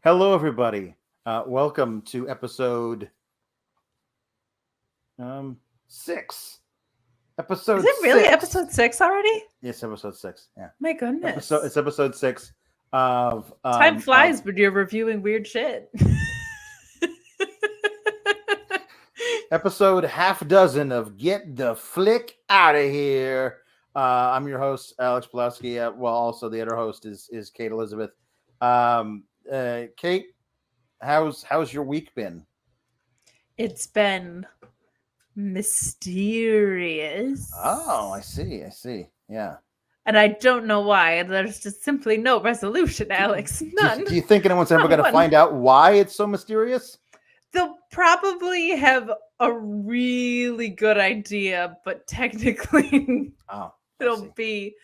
Hello, everybody. Welcome to episode 6. Is Episode it really 6. episode 6 already? Yes, episode 6. Yeah, My goodness. it's episode 6 of Time flies when you're reviewing weird shit. episode half dozen of Get the Flick Out of Here. I'm your host, Alex Pawlowski. Well, also the other host is Kate Elizabeth. Kate, how's your week been? It's been mysterious. Oh, I see. Yeah. And I don't know why. There's just simply no resolution, Alex. None. Do you think anyone's ever Not going to one. find out why it's so mysterious? They'll probably have a really good idea, but technically Oh, it'll be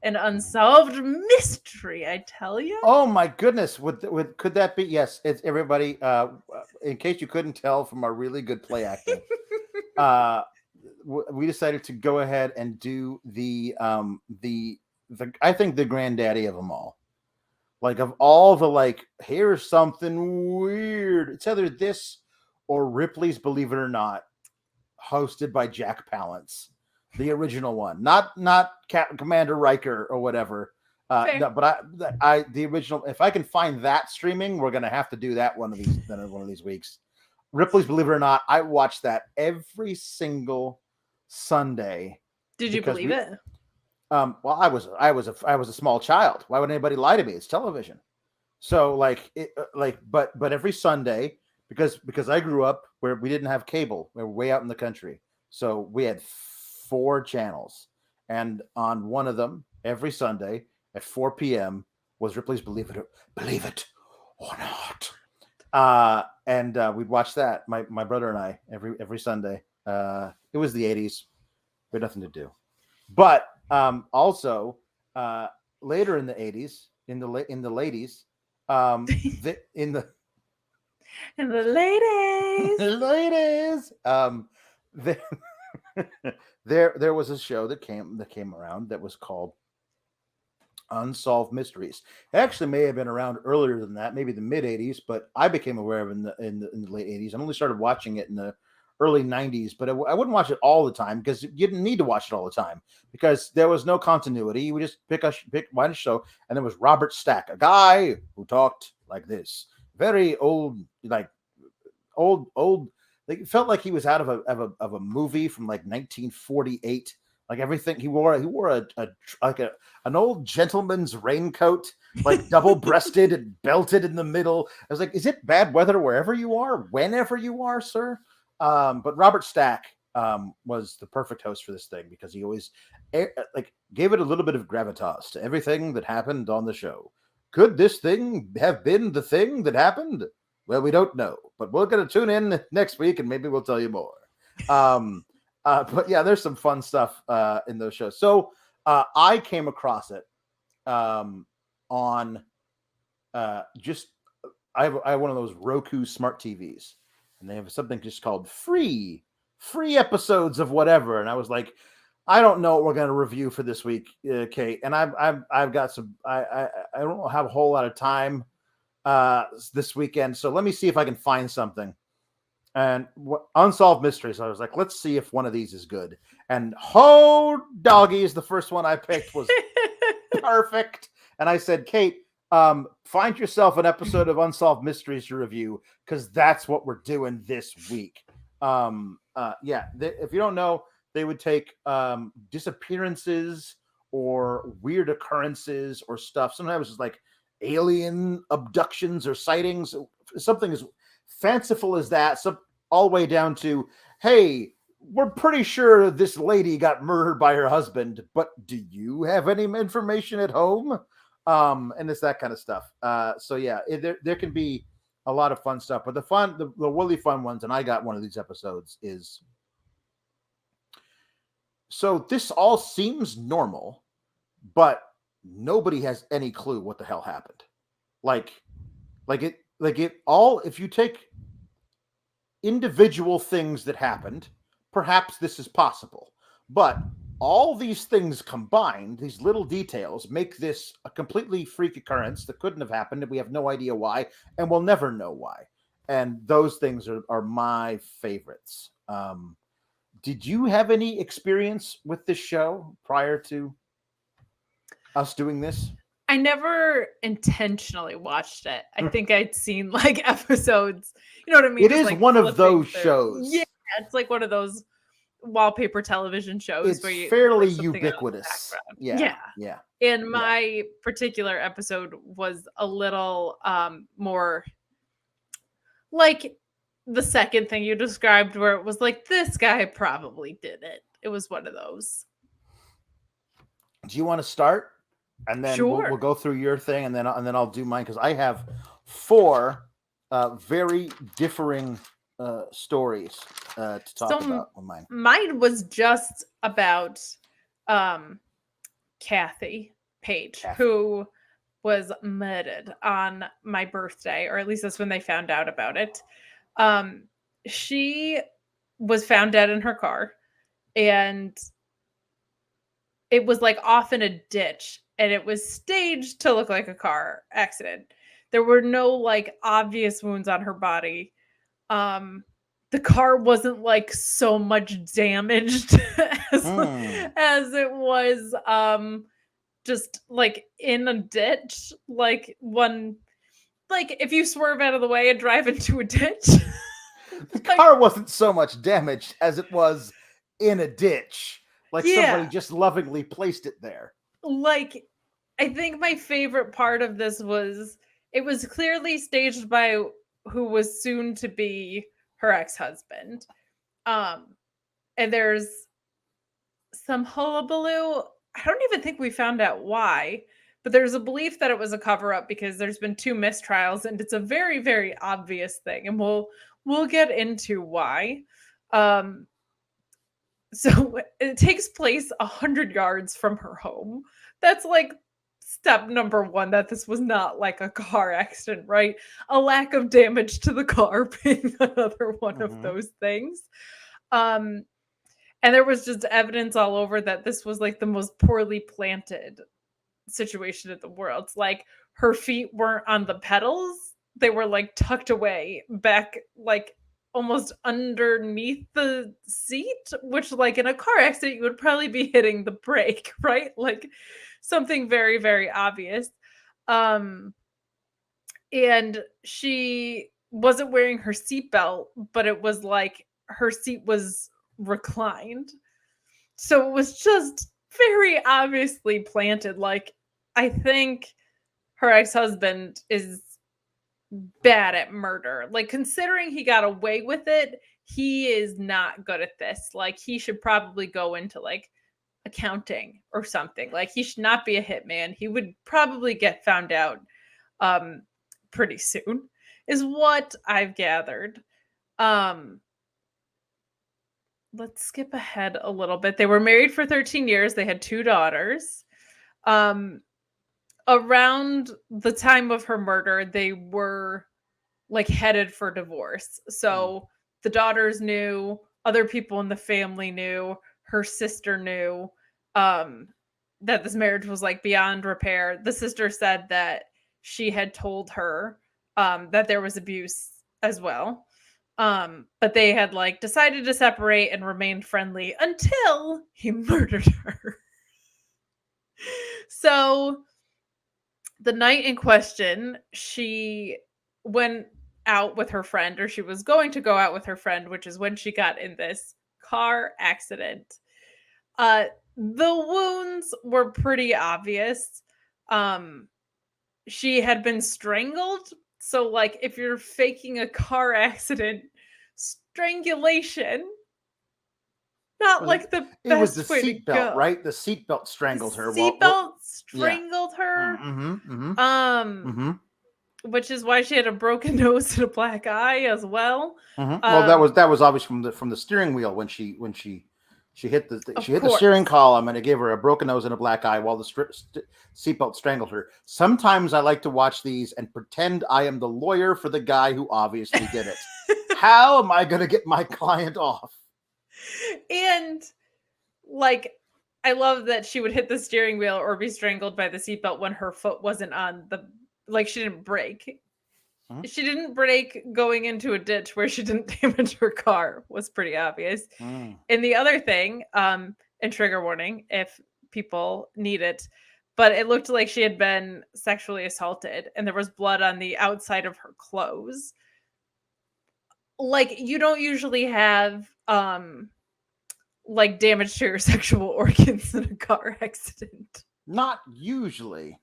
an unsolved mystery, I tell you. Oh my goodness! Could that be? Yes, it's everybody. In case you couldn't tell from our really good play acting, we decided to go ahead and do the I think the granddaddy of them all. Like of all the here's something weird. It's either this or Ripley's Believe It or Not, hosted by Jack Palance, the original one, not Commander Riker or whatever. No, but I the original. If I can find that streaming, we're gonna have to do that one of these weeks. Ripley's Believe It or Not. I watched that every single Sunday. Did you believe it? Well, I was a small child. Why would anybody lie to me? It's television. So but every Sunday, because I grew up where we didn't have cable. We were way out in the country, so we had 4 channels, and on one of them every Sunday at 4 p.m. was Ripley's Believe It or Not. And we'd watch that. My brother and I every Sunday. It was the 80s. We had nothing to do, but also later in the 80s, in the ladies, in the and the ladies, there was a show that came around that was called Unsolved Mysteries. It actually may have been around earlier than that, maybe the mid 80s, but I became aware of it in the late 80s. I only started watching it in the early 90s, but I wouldn't watch it all the time because you didn't need to watch it all the time because there was no continuity. You would just pick one show, and there was Robert Stack, a guy who talked like this, very old, old. Like, it felt like he was out of a movie from like 1948. Like everything he wore an old gentleman's raincoat, like double-breasted and belted in the middle. I was like, is it bad weather wherever you are, whenever you are, sir? But Robert Stack was the perfect host for this thing because he always gave it a little bit of gravitas to everything that happened on the show. Could this thing have been the thing that happened? Well, we don't know, but we're going to tune in next week and maybe we'll tell you more. But yeah, there's some fun stuff in those shows. So I came across it on just I have one of those Roku smart TVs, and they have something just called free episodes of whatever. And I was like, I don't know what we're going to review for this week, Kate. And I've got some. I don't have a whole lot of time this weekend, so let me see if I can find something. And Unsolved Mysteries. I was like, let's see if one of these is good. And doggies, the first one I picked was perfect. And I said, Kate, find yourself an episode of Unsolved Mysteries to review because that's what we're doing this week. If you don't know, they would take disappearances or weird occurrences or stuff. Sometimes it's like alien abductions or sightings, something as fanciful as that, all the way down to, hey, we're pretty sure this lady got murdered by her husband, but do you have any information at home? And it's that kind of stuff. So yeah, there can be a lot of fun stuff, but the really fun ones, and I got one of these episodes, is so this all seems normal, but nobody has any clue what the hell happened. If you take individual things that happened, perhaps this is possible. But all these things combined, these little details, make this a completely freak occurrence that couldn't have happened, and we have no idea why, and we'll never know why. And those things are my favorites. Did you have any experience with this show prior to us doing this? I never intentionally watched it. I think I'd seen like episodes. You know what I mean? It Just, is like, one of flipping those through. shows. Yeah, it's like one of those wallpaper television shows It's where you fairly there's something on in the ubiquitous. background. Yeah. Yeah. Yeah. And my particular episode was a little more like the second thing you described, where it was like, this guy probably did it. It was one of those. Do you want to start? And then Sure. we'll go through your thing, and then I'll do mine, because I have 4 very differing stories to talk about with mine. Mine was just about Kathy Paige, who was murdered on my birthday, or at least that's when they found out about it. She was found dead in her car, and it was like off in a ditch, and it was staged to look like a car accident. There were no like obvious wounds on her body. The car wasn't like so much damaged as it was just like in a ditch, like if you swerve out of the way and drive into a ditch. The car wasn't so much damaged as it was in a ditch. Like somebody just lovingly placed it there. Like, I think my favorite part of this was it was clearly staged by who was soon to be her ex-husband. And there's some hullabaloo. I don't even think we found out why, but there's a belief that it was a cover-up because there's been 2 mistrials, and it's a very, very obvious thing. And we'll get into why. So it takes place 100 yards from her home. That's like step number 1, that this was not like a car accident, right? A lack of damage to the car being another one of those things. And there was just evidence all over that this was like the most poorly planted situation in the world. Like, her feet weren't on the pedals. They were like tucked away back, like almost underneath the seat, which like in a car accident, you would probably be hitting the brake, right? Like something very, very obvious. And she wasn't wearing her seatbelt, but it was like her seat was reclined. So it was just very obviously planted. Like, I think her ex-husband is bad at murder. Like, considering he got away with it, he is not good at this. Like, he should probably go into like accounting or something. Like, he should not be a hitman. He would probably get found out pretty soon, is what I've gathered. Let's skip ahead a little bit. They were married for 13 years. They had 2 daughters. Around the time of her murder, they were like headed for divorce. So the daughters knew, other people in the family knew, her sister knew that this marriage was like beyond repair. The sister said that she had told her that there was abuse as well. But they had like decided to separate and remain friendly until he murdered her. So the night in question, she went out with her friend, or she was going to go out with her friend, which is when she got in this car accident. The wounds were pretty obvious. She had been strangled. So, like, if you're faking a car accident, strangulation, not like the best way to go. It was the seatbelt, right? The seatbelt strangled her. Seatbelt strangled her. Which is why she had a broken nose and a black eye as well. Well, that was obvious from the steering wheel when she hit the steering column, and it gave her a broken nose and a black eye while the seatbelt strangled her. Sometimes I like to watch these and pretend I am the lawyer for the guy who obviously did it. How am I going to get my client off? And like, I love that she would hit the steering wheel or be strangled by the seatbelt when her foot wasn't on the, like, she didn't brake. Mhm. She didn't brake going into a ditch where she didn't damage her car, was pretty obvious. Mm. And the other thing, and trigger warning if people need it, but it looked like she had been sexually assaulted and there was blood on the outside of her clothes. Like, you don't usually have like damage to your sexual organs in a car accident. Not usually.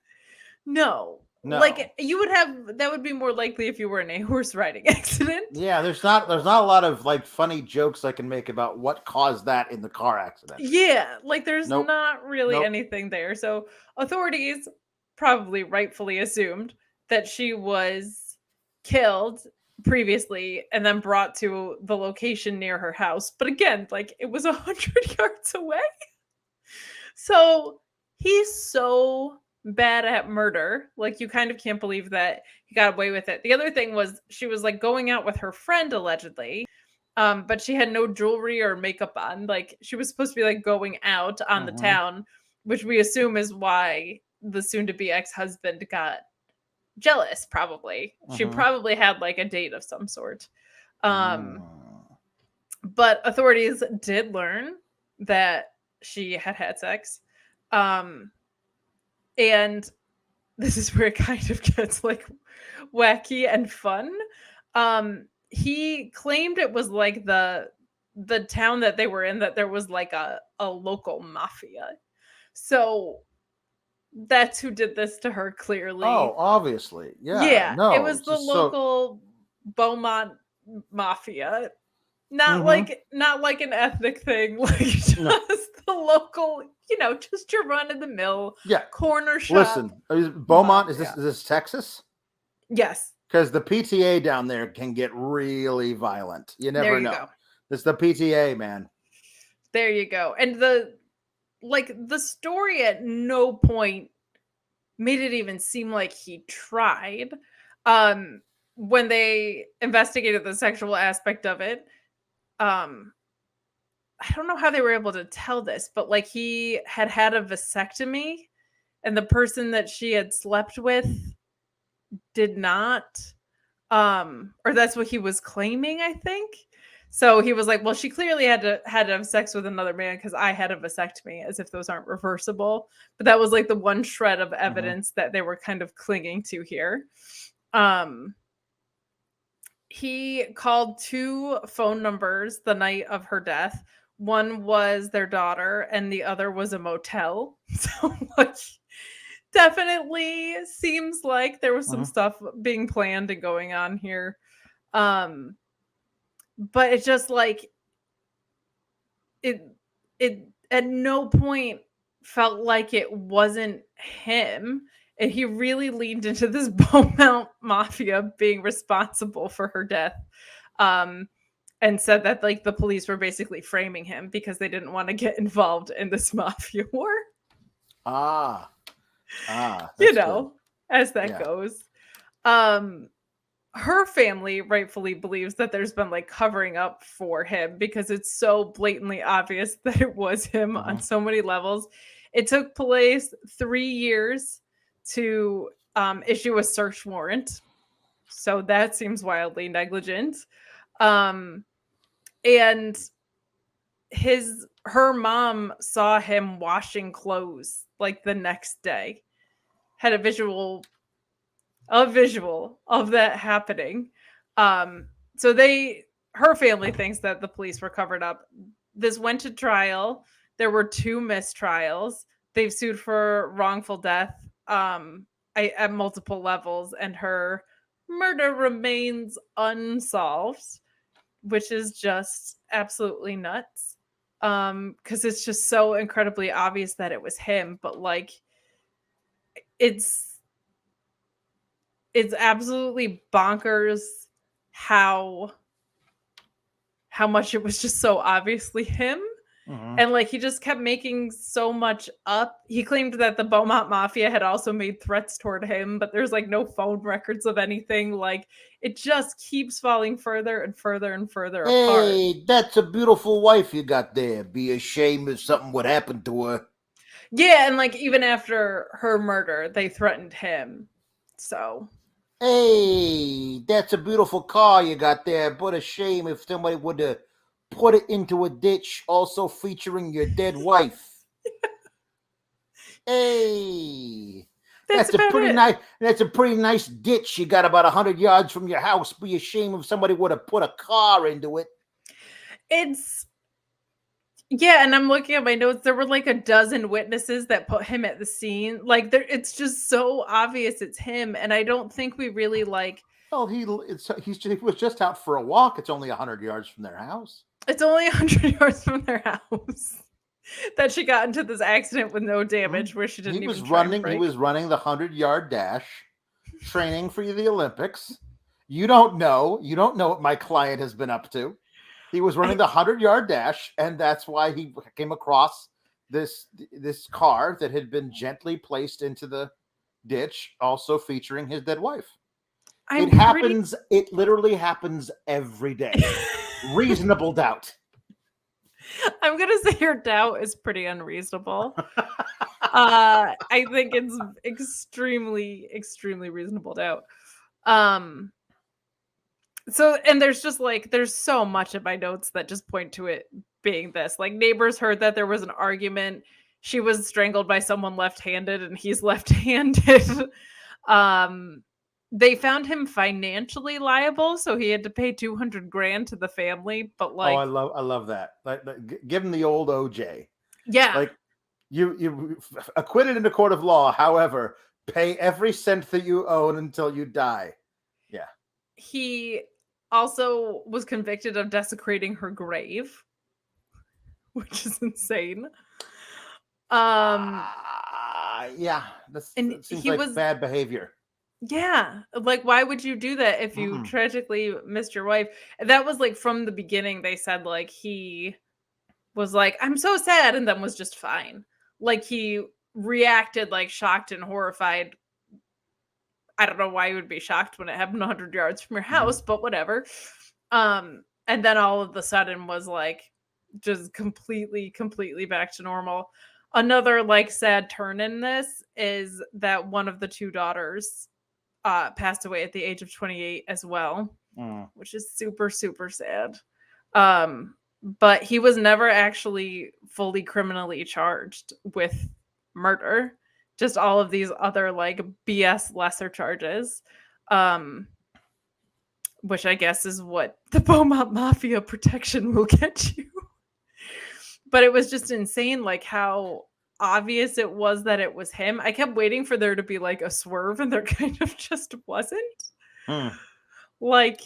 No. No. Like, you would have, that would be more likely if you were in a horse riding accident. Yeah, there's not a lot of like funny jokes I can make about what caused that in the car accident. Yeah, like there's Nope. not really Nope. anything there. So authorities probably rightfully assumed that she was killed previously and then brought to the location near her house. But again, like it was 100 yards away. So he's so bad at murder. Like you kind of can't believe that he got away with it. The other thing was she was like going out with her friend allegedly. But she had no jewelry or makeup on. Like she was supposed to be like going out on the Mhm. town, which we assume is why the soon to be ex-husband got jealous, probably. She Mhm. probably had like a date of some sort. Mm. But authorities did learn that she had had sex. And this is where it kind of gets like wacky and fun. He claimed it was like the town that they were in, that there was like a local mafia. So that's who did this to her, clearly. Oh, obviously. Yeah. Yeah, No. it was it's the just so- local Beaumont mafia. Not Mhm. like an ethnic thing, like just No. the local, just your run of the mill Yeah. corner shop. Listen, Beaumont, is mafia. this Texas? Yes. Because the PTA down there can get really violent. You never There you know. go. It's the PTA, man. There you go. And the story at no point made it even seem like he tried. When they investigated the sexual aspect of it, I don't know how they were able to tell this, but like he had a vasectomy and the person that she had slept with did not. Or that's what he was claiming, I think. So he was like, well, she clearly had to have sex with another man because I had a vasectomy, as if those aren't reversible. But that was like the one shred of evidence that they were kind of clinging to here. He called 2 phone numbers the night of her death. One was their daughter, and the other was a motel. So like, definitely seems like there was some stuff being planned and going on here. But it just like it at no point felt like it wasn't him. And he really leaned into this Beaumont mafia being responsible for her death. And said that like the police were basically framing him because they didn't want to get involved in this mafia war. As that goes. Her family rightfully believes that there's been like covering up for him because it's so blatantly obvious that it was him on so many levels. It took police 3 years to issue a search warrant. So that seems wildly negligent. And her mom saw him washing clothes like the next day. Had a visual of that happening. So her family thinks that the police were covered up. This went to trial. There were 2 mistrials. They've sued for wrongful death at multiple levels, and her murder remains unsolved, which is just absolutely nuts. Because it's just so incredibly obvious that it was him, but like it's absolutely bonkers how much it was just so obviously him. And like he just kept making so much up. He claimed that the Beaumont mafia had also made threats toward him, but there's like no phone records of anything. Like it just keeps falling further and further and further apart. Hey, that's a beautiful wife you got there. Be a shame if something would happen to her. Yeah, and like even after her murder, they threatened him. So Hey, that's a beautiful car you got there. But a shame if somebody would have put it into a ditch, also featuring your dead wife. Hey, that's that's a about pretty it. nice. That's a pretty nice ditch you got about 100 yards from your house. Be a shame if somebody would have put a car into it. It's yeah, and I'm looking at my notes. There were like a dozen witnesses that put him at the scene. Like there, it's just so obvious it's him, and I don't think we really like. Oh, he was just out for a walk. It's only 100 yards from their house. It's only 100 yards from their house that she got into this accident with no damage, where she He didn't was even try and running. He brake. was running the 100-yard dash, training for the Olympics. You don't know. You don't know what my client has been up to. He was running the 100-yard dash, and that's why he came across this car that had been gently placed into the ditch, also featuring his dead wife. I'm It pretty. happens. It literally happens every day. Reasonable doubt. I'm gonna say your doubt is pretty unreasonable. I think it's extremely, extremely reasonable doubt. Um, so and there's just like there's so much in my notes that just point to it being this. Like neighbors heard that there was an argument. She was strangled by someone left-handed and he's left-handed. um they found him financially liable, so he had to pay 200 grand to the family, but Oh, like I love that. Give him the old OJ. yeah, Like you acquitted in a court of law. However, pay every cent that you own until you die. Yeah. he also was convicted of desecrating her grave, which is insane. Yeah. And That seems he like was bad behavior. yeah, like why would you do that if you Mm-mm. tragically missed your wife? That was like from the beginning they said like he was like I'm so sad and then was just fine. Like he reacted like shocked and horrified. I don't know why you would be shocked when it happened 100 yards from your Mhm. house, but whatever. And then all of a sudden was like just completely back to normal. Another like sad turn in this is that one of the two daughters passed away at the age of 28 as well, Mm. which is super sad. But he was never actually fully criminally charged with murder, just all of these other like BS lesser charges. Um, which I guess is what the Beaumont Mafia protection will get you. But it was just insane, like how obvious it was that it was him. I kept waiting for there to be like a swerve, and there kind of just wasn't. Mm. Like,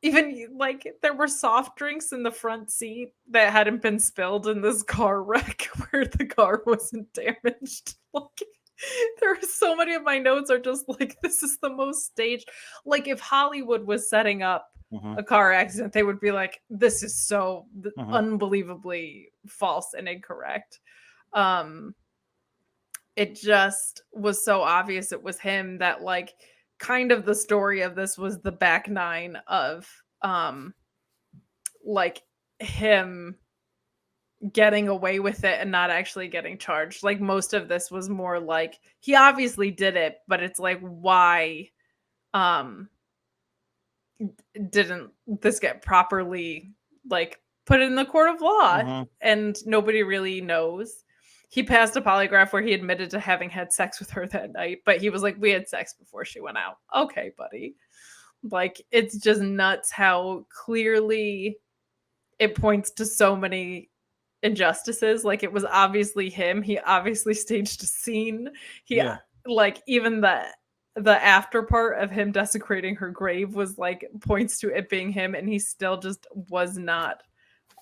even like there were soft drinks in the front seat that hadn't been spilled in this car wreck where the car wasn't damaged. Like there are so many of my notes are just like this is the most staged. Like if Hollywood was setting up Mhm. a car accident, they would be like, this is so Mhm. unbelievably false and incorrect. Um, it just was so obvious it was him that like kind of the story of this was the back nine of like him getting away with it and not actually getting charged. Like most of this was more like he obviously did it, but it's like why um didn't this get properly like put in the court of law? Mhm. And nobody really knows. He passed a polygraph where he admitted to having had sex with her that night, but he was like, we had sex before she went out. Okay, buddy. Like it's just nuts how clearly it points to so many injustices. Like it was obviously him. He obviously staged a scene. He Yeah. like even the after part of him desecrating her grave was like points to it being him, and he still just was not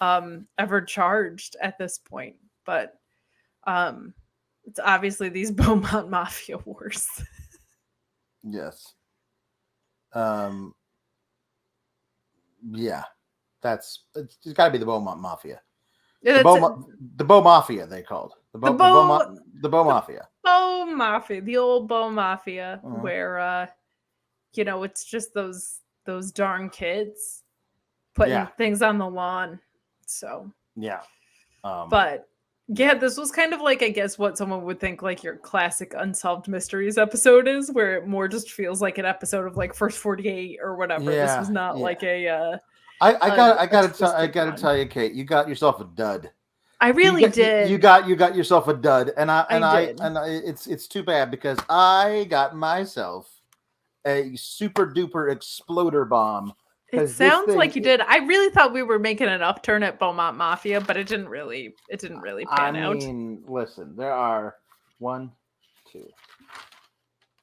ever charged at this point. But um it's obviously these Beaumont Mafia wars. Yes. Um. Yeah. It's got to be the Beaumont Mafia. The That's Beaumont. The Beau Mafia. They called the Beau The Beau the Mafia. Beau Mafia, the old Beau Mafia, Mhm. where you know, it's just those darn kids putting Yeah. things on the lawn. So, Yeah. but Yeah, this was kind of like, I guess, what someone would think like your classic Unsolved Mysteries episode is, where it more just feels like an episode of like First 48 or whatever. This was Yeah, not yeah. like a I a gotta twisted one. tell you, Kate, you got yourself a dud. I really You did. got yourself a dud, and I did. it's too bad because I got myself a super duper exploder bomb It because this sounds thing. like you did. I really thought we were making an upturn at Beaumont Mafia, but it didn't really I pan out. mean, listen, there are 1, 2,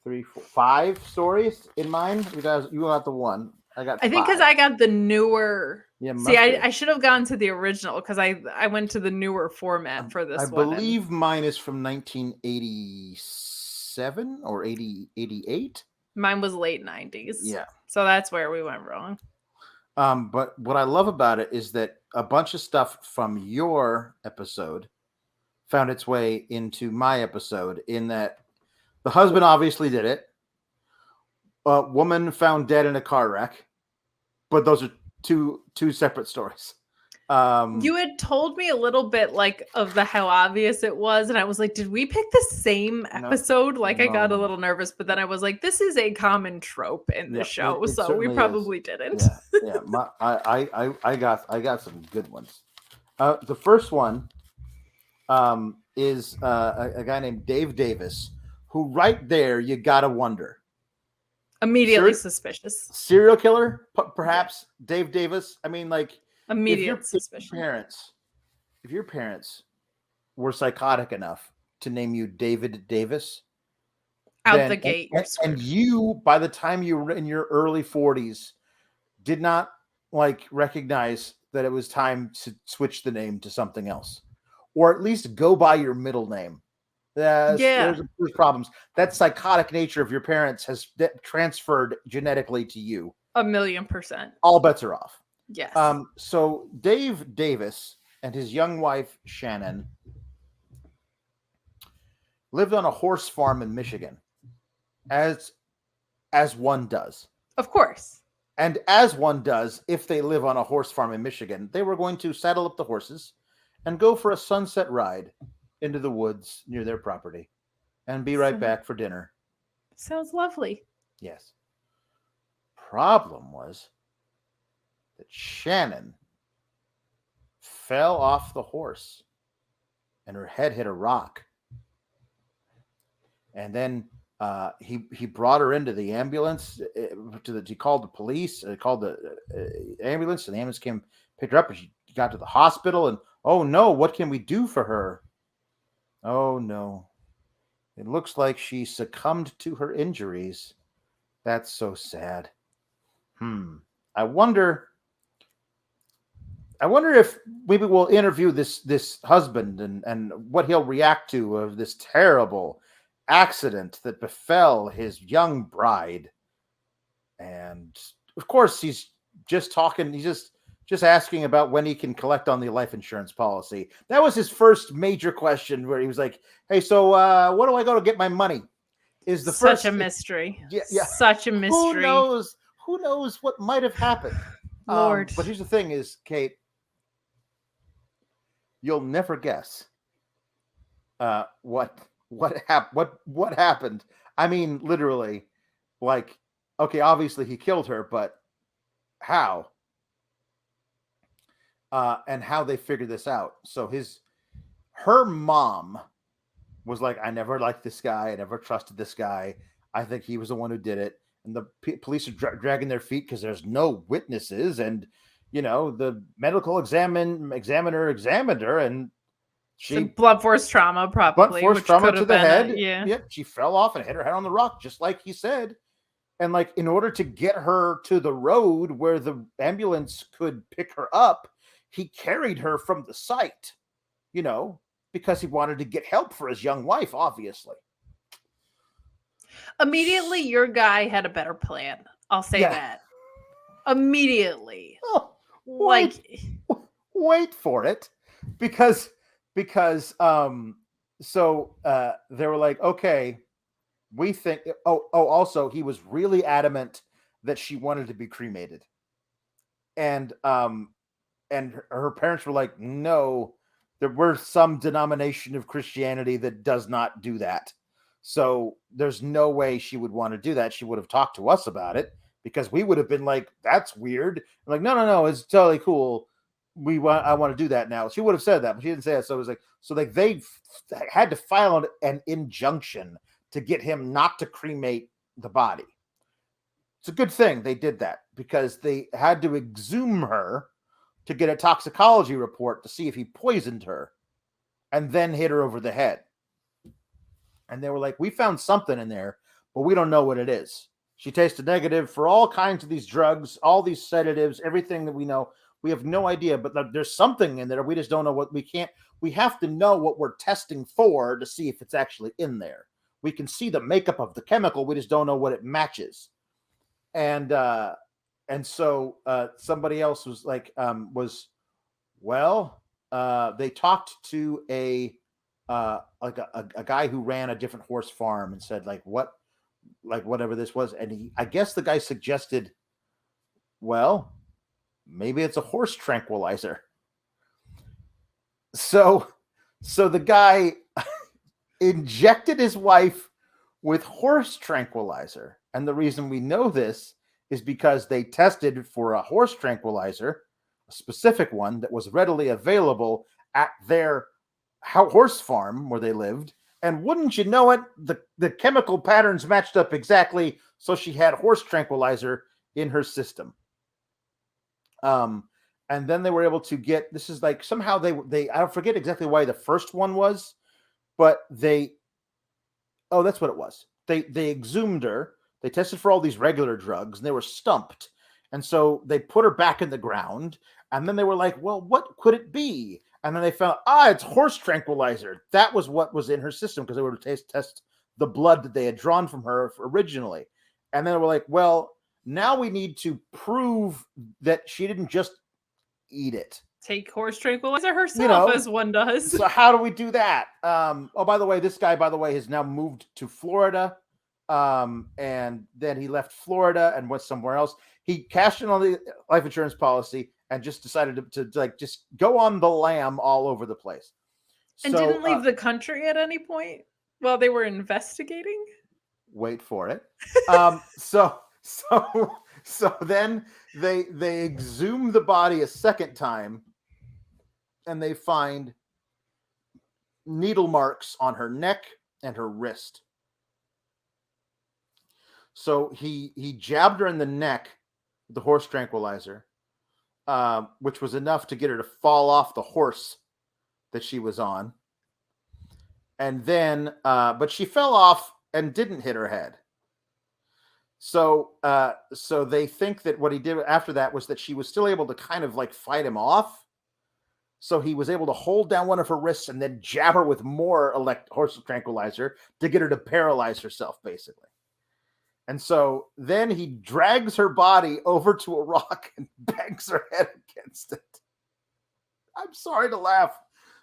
3, 4, 5 stories in mine. You got the one. I got I think because 5. I got the newer. Yeah, See, must be. I should have gone to the original because I went to the newer format for I this one. And believe mine is from 1987 or 88. mine was late 90s. Yeah. So that's where we went wrong. But what I love about it is that a bunch of stuff from your episode found its way into my episode. In that, the husband obviously did it. A woman found dead in a car wreck, but those are two separate stories. You had told me a little bit like of the how obvious it was, and I was like, did we pick the same episode? Like I got a no. little nervous, but then I was like, this is a common trope in the show, it so we certainly probably is. didn't. Yeah. I got some good ones. The first one is a guy named Dave Davis, who right there you gotta wonder. Immediately suspicious. Serial killer, perhaps. Yeah. Dave Davis. I mean, like, immediate suspicion. If your parents were psychotic enough to name you David Davis, out the gate, and you, by the time you were in your early 40s, did not like recognize that it was time to switch the name to something else, or at least go by your middle name. There's problems. That psychotic nature of your parents has transferred genetically to you. 1,000,000%. All bets are off. Yes. So Dave Davis and his young wife Shannon lived on a horse farm in Michigan, as one does. Of course. And as one does, if they live on a horse farm in Michigan, they were going to saddle up the horses and go for a sunset ride into the woods near their property and be right back for dinner. Sounds lovely. Yes. Problem was that Shannon fell off the horse and her head hit a rock. And then he brought her into the ambulance. He called the police. Called the ambulance, and the ambulance came, picked her up, and she got to the hospital. And oh no, what can we do for her? Oh no, it looks like she succumbed to her injuries. That's so sad. I wonder if maybe we'll interview this husband and what he'll react to of this terrible accident that befell his young bride. And of course, he's just talking. He's just asking about when he can collect on the life insurance policy. That was his first major question, where he was like, "Hey, so where do I go to get my money?" Is the such a mystery? Yeah, such a mystery. Who knows what might have happened? Lord. But here's the thing: is Kate, you'll never guess what happened. I mean, literally, like, okay, obviously he killed her, but how? And how they figured this out. So her mom was like, I never liked this guy. I never trusted this guy. I think he was the one who did it. And the police are dragging their feet because there's no witnesses. And, the medical examiner examined her, and she blunt force trauma, probably. Blunt force trauma to the head. Yeah. Yep. She fell off and hit her head on the rock, just like he said. And like, in order to get her to the road where the ambulance could pick her up, he carried her from the site, because he wanted to get help for his young wife, obviously. Immediately, your guy had a better plan. I'll say that. Immediately. Oh, wait for it. Because they were like, okay, we think, also he was really adamant that she wanted to be cremated. And her parents were like, no, there were some denomination of Christianity that does not do that. So there's no way she would want to do that. She would have talked to us about it because we would have been like, that's weird. I'm like, no, it's totally cool. I want to do that now. She would have said that, but she didn't say it. So it was like, they had to file an injunction to get him not to cremate the body. It's a good thing they did that because they had to exhume her to get a toxicology report to see if he poisoned her and then hit her over the head. And they were like, we found something in there, but we don't know what it is. She tasted negative for all kinds of these drugs, all these sedatives, everything that we know. We have no idea, but there's something in there. We just don't know what we have to know what we're testing for to see if it's actually in there. We can see the makeup of the chemical. We just don't know what it matches. And so somebody else was like, they talked to a guy who ran a different horse farm and said whatever this was. And I guess the guy suggested, well, maybe it's a horse tranquilizer. So the guy injected his wife with horse tranquilizer. And the reason we know this is because they tested for a horse tranquilizer, a specific one that was readily available at their horse farm where they lived. And wouldn't you know it, the chemical patterns matched up exactly. So she had horse tranquilizer in her system. And then they were able to get, this is like somehow they I don't forget exactly why the first one was, but that's what it was. They exhumed her. They tested for all these regular drugs and they were stumped. And so they put her back in the ground. And then they were like, well, what could it be? And then they found, it's horse tranquilizer. That was what was in her system because they were to test the blood that they had drawn from her originally. And then they were like, well, now we need to prove that she didn't just eat it. Take horse tranquilizer herself, as one does. So how do we do that? By the way, this guy, has now moved to Florida. And then he left Florida and went somewhere else. He cashed in on the life insurance policy and just decided to just go on the lam all over the place. And didn't leave the country at any point while they were investigating? Wait for it. So then they exhume the body a second time and they find needle marks on her neck and her wrist. So he jabbed her in the neck with the horse tranquilizer, which was enough to get her to fall off the horse that she was on. And then, but she fell off and didn't hit her head. So they think that what he did after that was that she was still able to kind of like fight him off. So he was able to hold down one of her wrists and then jab her with more horse tranquilizer to get her to paralyze herself, basically. And so then he drags her body over to a rock and bangs her head against it. I'm sorry to laugh,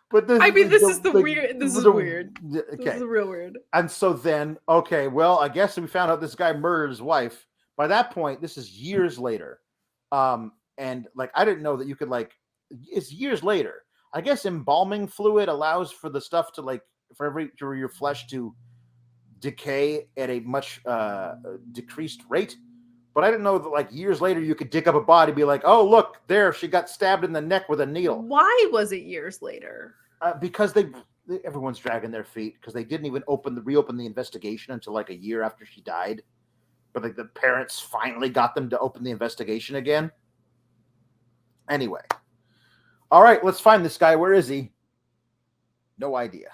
but this is weird. This is weird. Okay. This is real weird. And so then, I guess we found out this guy murdered his wife. By that point, this is years later. And like, I didn't know that you could it's years later. I guess embalming fluid allows for the stuff to for your flesh to decay at a much decreased rate, but I didn't know that years later you could dig up a body, be like, oh look, there she got stabbed in the neck with a needle. Why was it years later? Because everyone's dragging their feet because they didn't even reopen the investigation until a year after she died, but the parents finally got them to open the investigation again. Anyway, all right, let's find this guy. Where is he? No idea.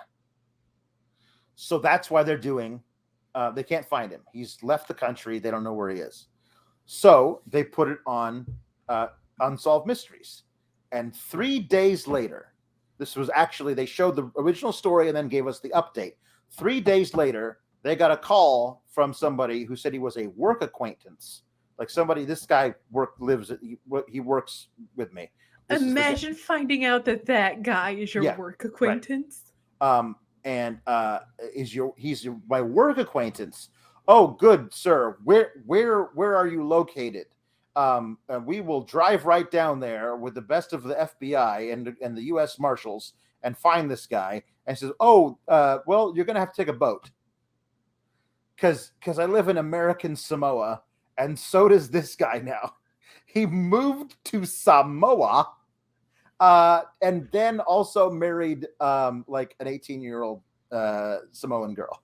So that's why they're doing, they can't find him. He's left the country. They don't know where he is. So they put it on Unsolved Mysteries. And 3 days later, this was actually, they showed the original story and then gave us the update. 3 days later, they got a call from somebody who said he was a work acquaintance. This guy he works with me. Imagine finding out that guy is your work acquaintance. Right. And he's my work acquaintance. Oh, good, sir. Where are you located? We will drive right down there with the best of the FBI and the U.S. Marshals and find this guy. And says, "Oh, well, you're gonna have to take a boat because I live in American Samoa, and so does this guy now. He moved to Samoa, and then also married like an 18-year-old Samoan girl.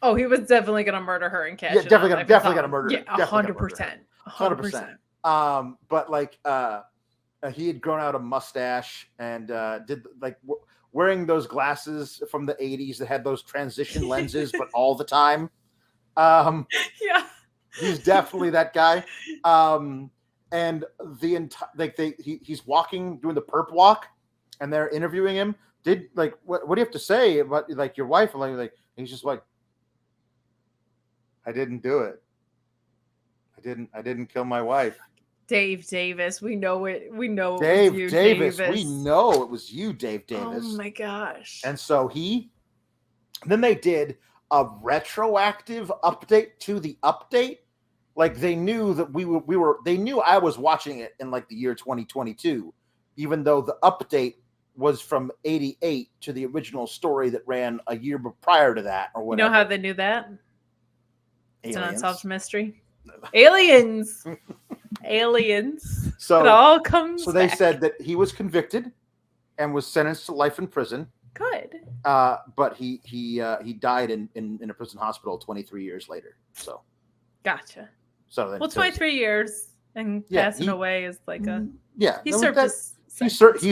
Oh, he was definitely gonna murder her and cash Yeah, in definitely gonna murder. Yeah, 100%. 100%. But like he had grown out a mustache and did like wearing those glasses from the 80s that had those transition lenses, but all the time. Yeah, he's definitely that guy. And the entire he's walking, doing the perp walk, and they're interviewing him. Did like what do you have to say about like your wife? Like he's just like, I didn't do it. I didn't kill my wife. Dave Davis, we know it. We know Dave it was you, Davis. Davis. We know it was you, Dave Davis. Oh my gosh! And so then they did a retroactive update to the update. Like they knew that they knew I was watching it in like the year 2022, even though the update was from 88 to the original story that ran a year prior to that or whatever. You know how they knew that? It's an Aliens. unsolved mystery. Aliens. Aliens. So it all comes So they back. said that he was convicted and was sentenced to life in prison. Good. But he died in a prison hospital 23 years later. So gotcha. So well, 23 years and passing away is like a He served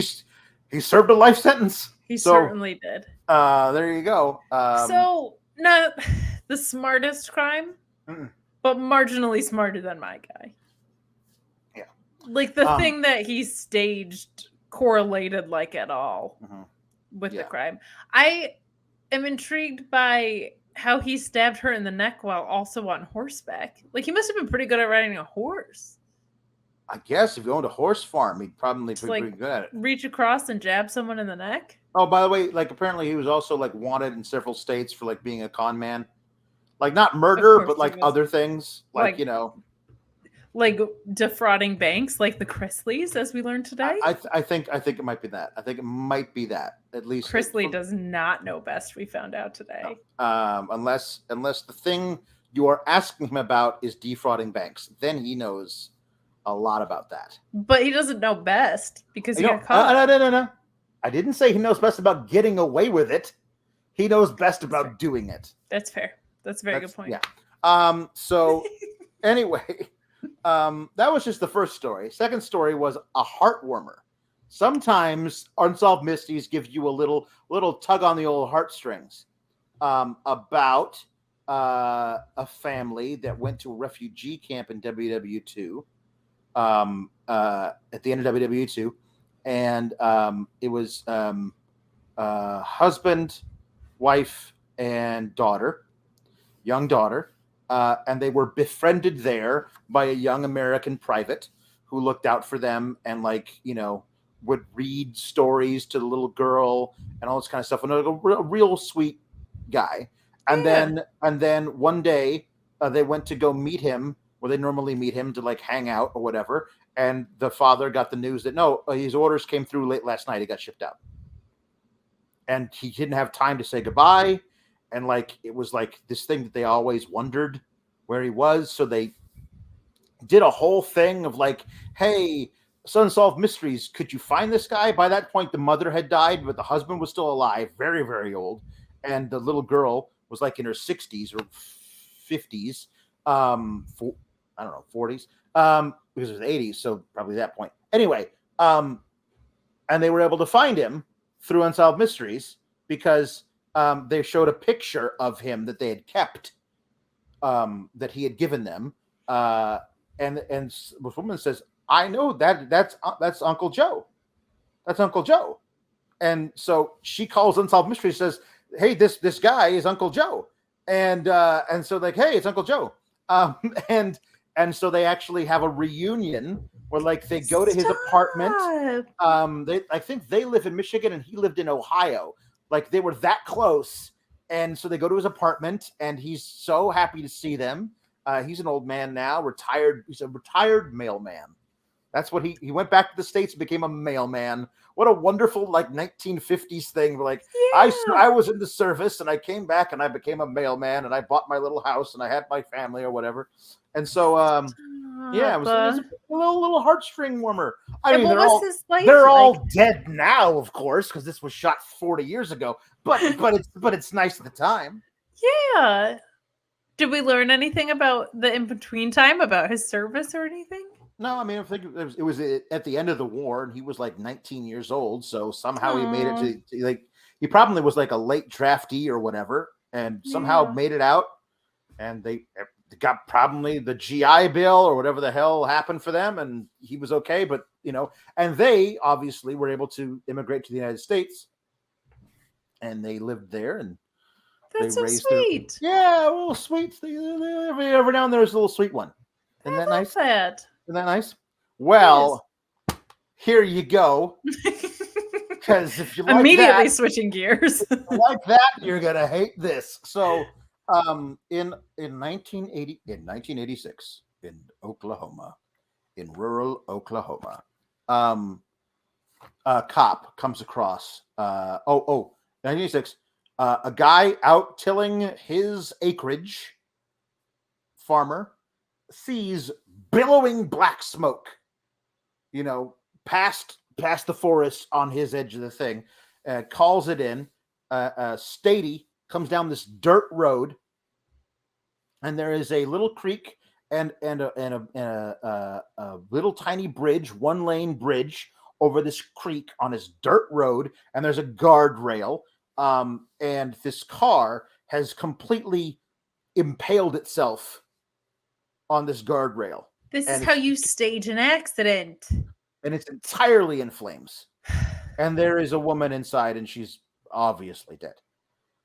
he served a life sentence. He certainly did. There you go. So not the smartest crime, but marginally smarter than my guy. Yeah. Like the thing that he staged correlated like at all with the crime. I am intrigued by how he stabbed her in the neck while also on horseback. Like he must have been pretty good at riding a horse. I guess if you owned a horse farm, he'd probably be pretty good at it. Reach across and jab someone in the neck. Oh, by the way, like apparently he was also like wanted in several states for like being a con man. Like not murder, but like other things. Like, you know. Like defrauding banks, like the Chrisleys, as we learned today. I think it might be that. I think it might be that. At least Chrisley does not know best. We found out today. No. Unless the thing you are asking him about is defrauding banks, then he knows a lot about that. But he doesn't know best because he got caught. No. I didn't say he knows best about getting away with it. He knows best about doing it. That's fair. That's a very good point. Yeah. So anyway. That was just the first story. Second story was a heartwarmer. Sometimes Unsolved Mysteries give you a little tug on the old heartstrings about a family that went to a refugee camp in WW2 at the end of WW2, and it was husband, wife, and young daughter. And they were befriended there by a young American private who looked out for them and, like, you know, would read stories to the little girl and all this kind of stuff. And a real sweet guy. And then one day they went to go meet him where they normally meet him to like hang out or whatever. And the father got the news that no, his orders came through late last night. He got shipped out. And he didn't have time to say goodbye. And like it was like this thing that they always wondered where he was. So they did a whole thing of like, hey, Unsolved Mysteries, could you find this guy? By that point, the mother had died, but the husband was still alive, very, very old. And the little girl was like in her 60s or 50s, I don't know, 40s, because it was the 80s, so probably that point. Anyway, and they were able to find him through Unsolved Mysteries because they showed a picture of him that they had kept, that he had given them. And this woman says, I know that's Uncle Joe. That's Uncle Joe. And so she calls Unsolved Mysteries, says, hey, this guy is Uncle Joe. And so like, hey, it's Uncle Joe. And so they actually have a reunion where like they go to his apartment. I think they live in Michigan and he lived in Ohio. Like they were that close. And so they go to his apartment and he's so happy to see them. He's an old man now, retired. He's a retired mailman. That's what he went back to the States and became a mailman. What a wonderful, like, 1950s thing. Like, Yeah. I was in the service and I came back and I became a mailman and I bought my little house and I had my family or whatever. And so, yeah, it was a little heartstring warmer. I And mean, what was his life they're like? all dead now, of course, because this was shot 40 years ago. But it's nice at the time. Yeah. Did we learn anything about the in-between time, about his service or anything? No, I mean, I think it was at the end of the war, and he was like 19 years old. So somehow he made it Aw. to like he probably was like a late draftee or whatever, and somehow Yeah. made it out. And they got probably the GI Bill or whatever the hell happened for them, and he was okay. But and they obviously were able to immigrate to the United States, and they lived there, and That's they so raised sweet. a little sweets. Every now and then there's a little sweet one. Isn't I that love nice? that. Isn't that nice? Well, here you go. Because if you like Immediately that, switching gears. if you like that, you're gonna hate this. So, in 1986, in Oklahoma, in rural Oklahoma, a cop comes across 1986, a guy out tilling his acreage, farmer, sees billowing black smoke, past the forest on his edge of the thing, calls it in. Stady comes down this dirt road, and there is a little creek and a little tiny bridge, 1-lane bridge over this creek on this dirt road, and there's a guardrail. And this car has completely impaled itself on this guardrail. This is And how you stage an accident. and it's entirely in flames. And there is a woman inside, and she's obviously dead.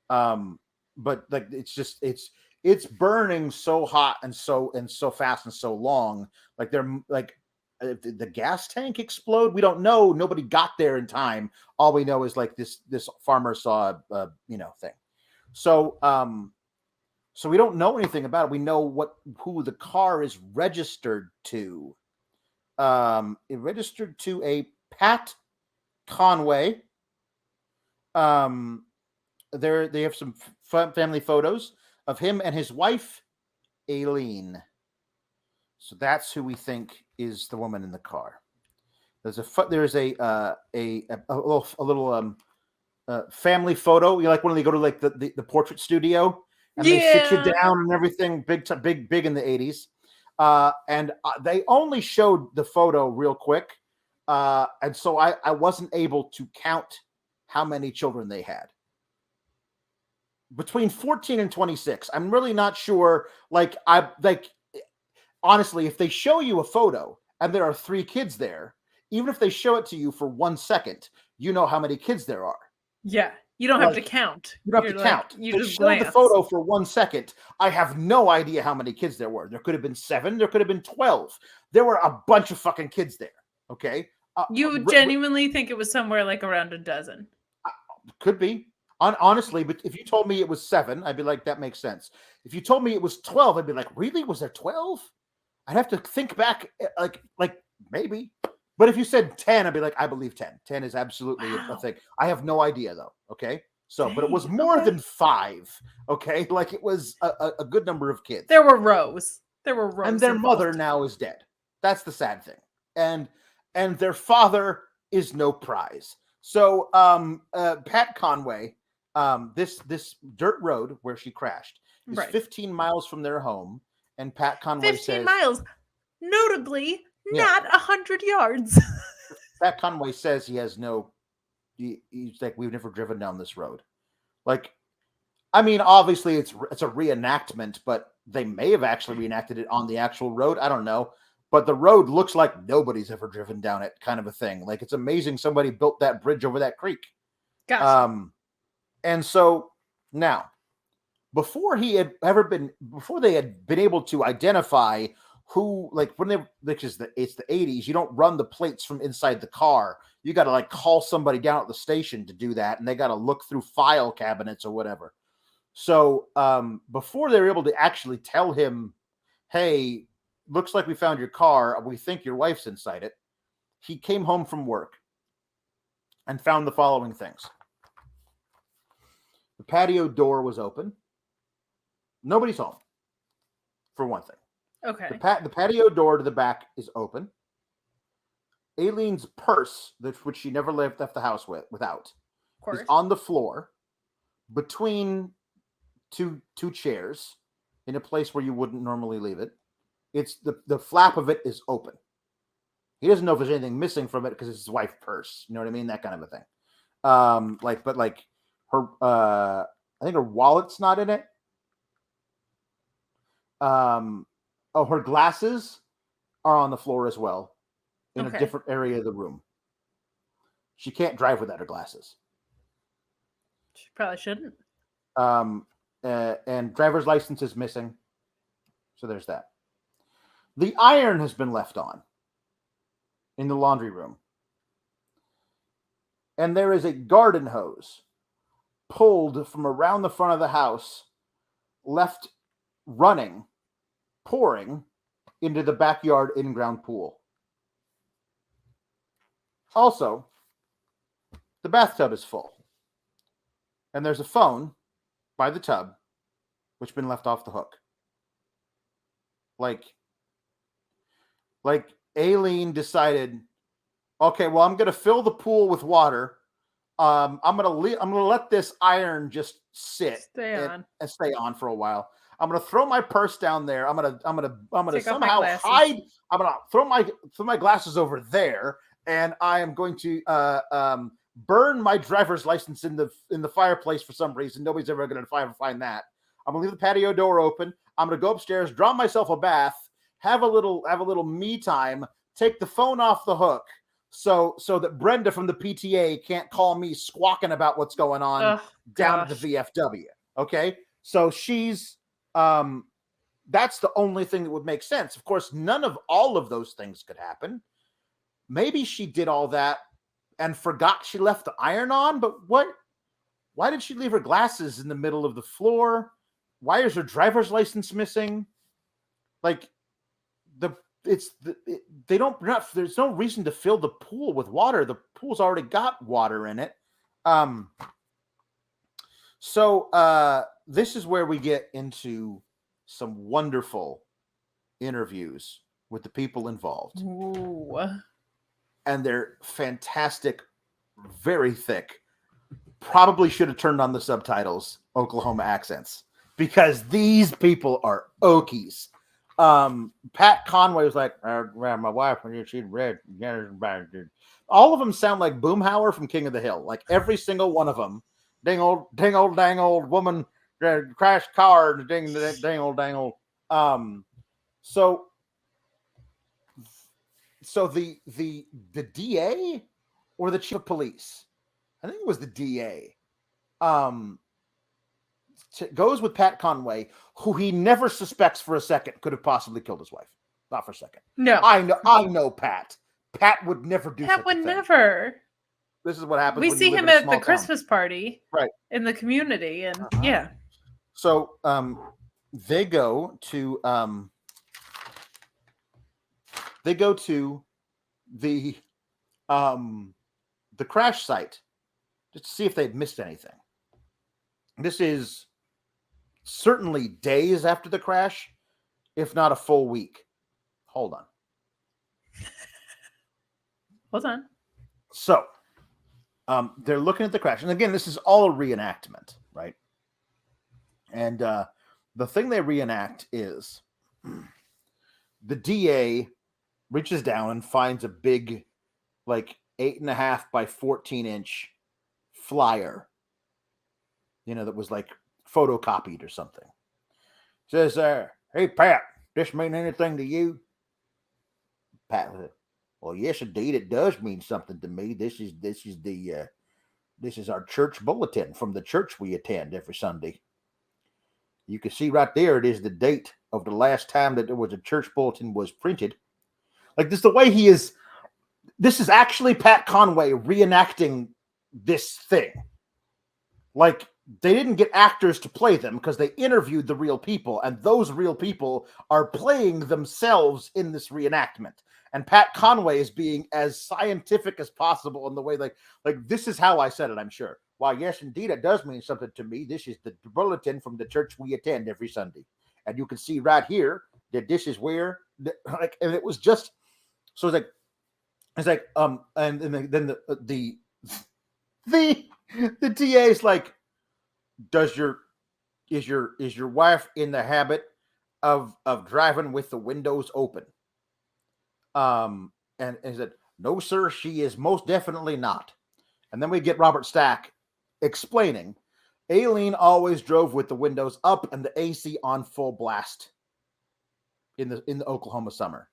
But like it's burning so hot and so fast and so long. Like they're like the gas tank explode. We don't know. Nobody got there in time. All we know is like this farmer saw a thing. So so we don't know anything about it. We know who the car is registered to. It registered to a Pat Conway. They have some family photos of him and his wife, Aileen. So that's who we think is the woman in the car. There's a little family photo. You like when they go to like the portrait studio and they sit you down and everything. Big in the 80s. And they only showed the photo real quick. And so I wasn't able to count how many children they had. Between 14 and 26. I'm really not sure. Honestly, if they show you a photo and there are 3 kids there, even if they show it to you for 1 second, you know how many kids there are. Yeah. You don't have to count. You don't have to count. You they just showed the photo for 1 second. I have no idea how many kids there were. There could have been 7. There could have been 12. There were a bunch of fucking kids there. Okay. You genuinely think it was somewhere like around a dozen? Could be. Honestly, but if you told me it was 7, I'd be like, that makes sense. If you told me it was 12, I'd be like, really? Was there 12? I'd have to think back, like maybe. But if you said 10, I'd be like, I believe 10. 10 is absolutely a thing. I have no idea though. Okay. So, but it was more than 5. Okay. Like it was a good number of kids. There were rows. And their mother now is dead. That's the sad thing. And their father is no prize. So, Pat Conway, this dirt road where she crashed is 15 miles from their home. And Pat Conway 15 miles, notably not 100 yards. Pat Conway says he has he's like, we've never driven down this road. Like, I mean, obviously it's a reenactment, but they may have actually reenacted it on the actual road. I don't know. But the road looks like nobody's ever driven down it, kind of a thing. Like, it's amazing somebody built that bridge over that creek. Gotcha. And so now, before they had been able to identify who, like, it's the 80s, you don't run the plates from inside the car. You got to like call somebody down at the station to do that, and they got to look through file cabinets or whatever. So before they were able to actually tell him, hey, looks like we found your car, we think your wife's inside it, he came home from work and found the following things. The patio door was open. Nobody's home, for one thing. Okay. The patio door to the back is open. Aileen's purse, which she never left the house without, Of course. is on the floor between two chairs in a place where you wouldn't normally leave it. It's the flap of it is open. He doesn't know if there's anything missing from it because it's his wife's purse. You know what I mean? That kind of a thing. But her, I think her wallet's not in it. Her glasses are on the floor as well in a different area of the room. She can't drive without her glasses. She probably shouldn't. And driver's license is missing. So there's that. The iron has been left on in the laundry room. And there is a garden hose pulled from around the front of the house, left running, pouring into the backyard in-ground pool. Also, the bathtub is full. And there's a phone by the tub, which has been left off the hook. Like Aileen decided, okay, well, I'm going to fill the pool with water. I'm going to let this iron just sit and stay on for a while. I'm going to throw my purse down there. I'm going to somehow hide. I'm going to throw my glasses over there, and I am going to burn my driver's license in the fireplace for some reason. Nobody's ever going to find that. I'm going to leave the patio door open. I'm going to go upstairs, draw myself a bath, have a little me time, take the phone off the hook so that Brenda from the PTA can't call me squawking about what's going on down at the VFW. Okay? So she's that's the only thing that would make sense. Of course, none of all of those things could happen. Maybe she did all that and forgot she left the iron on, but why did she leave her glasses in the middle of the floor? Why is her driver's license missing? Like, there's no reason to fill the pool with water. The pool's already got water in it. So this is where we get into some wonderful interviews with the people involved. Ooh. And they're fantastic, very thick. Probably should have turned on the subtitles, Oklahoma accents, because these people are Okies. Pat Conway was like, my wife, when she'd read, all of them sound like Boomhauer from King of the Hill. Like every single one of them. Dang old woman, crashed car, dang old. So the DA or the chief of police, I think it was the DA, goes with Pat Conway, who he never suspects for a second could have possibly killed his wife. Not for a second. No. I know Pat. Pat would never do that. Pat would never. This is what happens. We see him at the Christmas party. Right. In the community. And yeah. So they go to the crash site just to see if they'd missed anything. This is certainly days after the crash, if not a full week. Hold on. So, they're looking at the crash. And again, this is all a reenactment, right? And the thing they reenact is the DA reaches down and finds a big, like 8.5 by 14-inch flyer, that was like photocopied or something. Says, hey, Pat, this mean anything to you? Pat, well, yes, indeed, it does mean something to me. This is our church bulletin from the church we attend every Sunday. You can see right there, it is the date of the last time that there was a church bulletin was printed. Like this, the way he is, this is actually Pat Conway reenacting this thing. Like, they didn't get actors to play them because they interviewed the real people, and those real people are playing themselves in this reenactment. And Pat Conway is being as scientific as possible in the way like this is how I said it, I'm sure. Why, yes, indeed, it does mean something to me. This is the bulletin from the church we attend every Sunday. And you can see right here that this is where like, and it was just so it's like and then the TA is like, is your wife in the habit of driving with the windows open? And he said, no, sir, she is most definitely not. And then we get Robert Stack explaining, Aileen always drove with the windows up and the AC on full blast in the Oklahoma summer.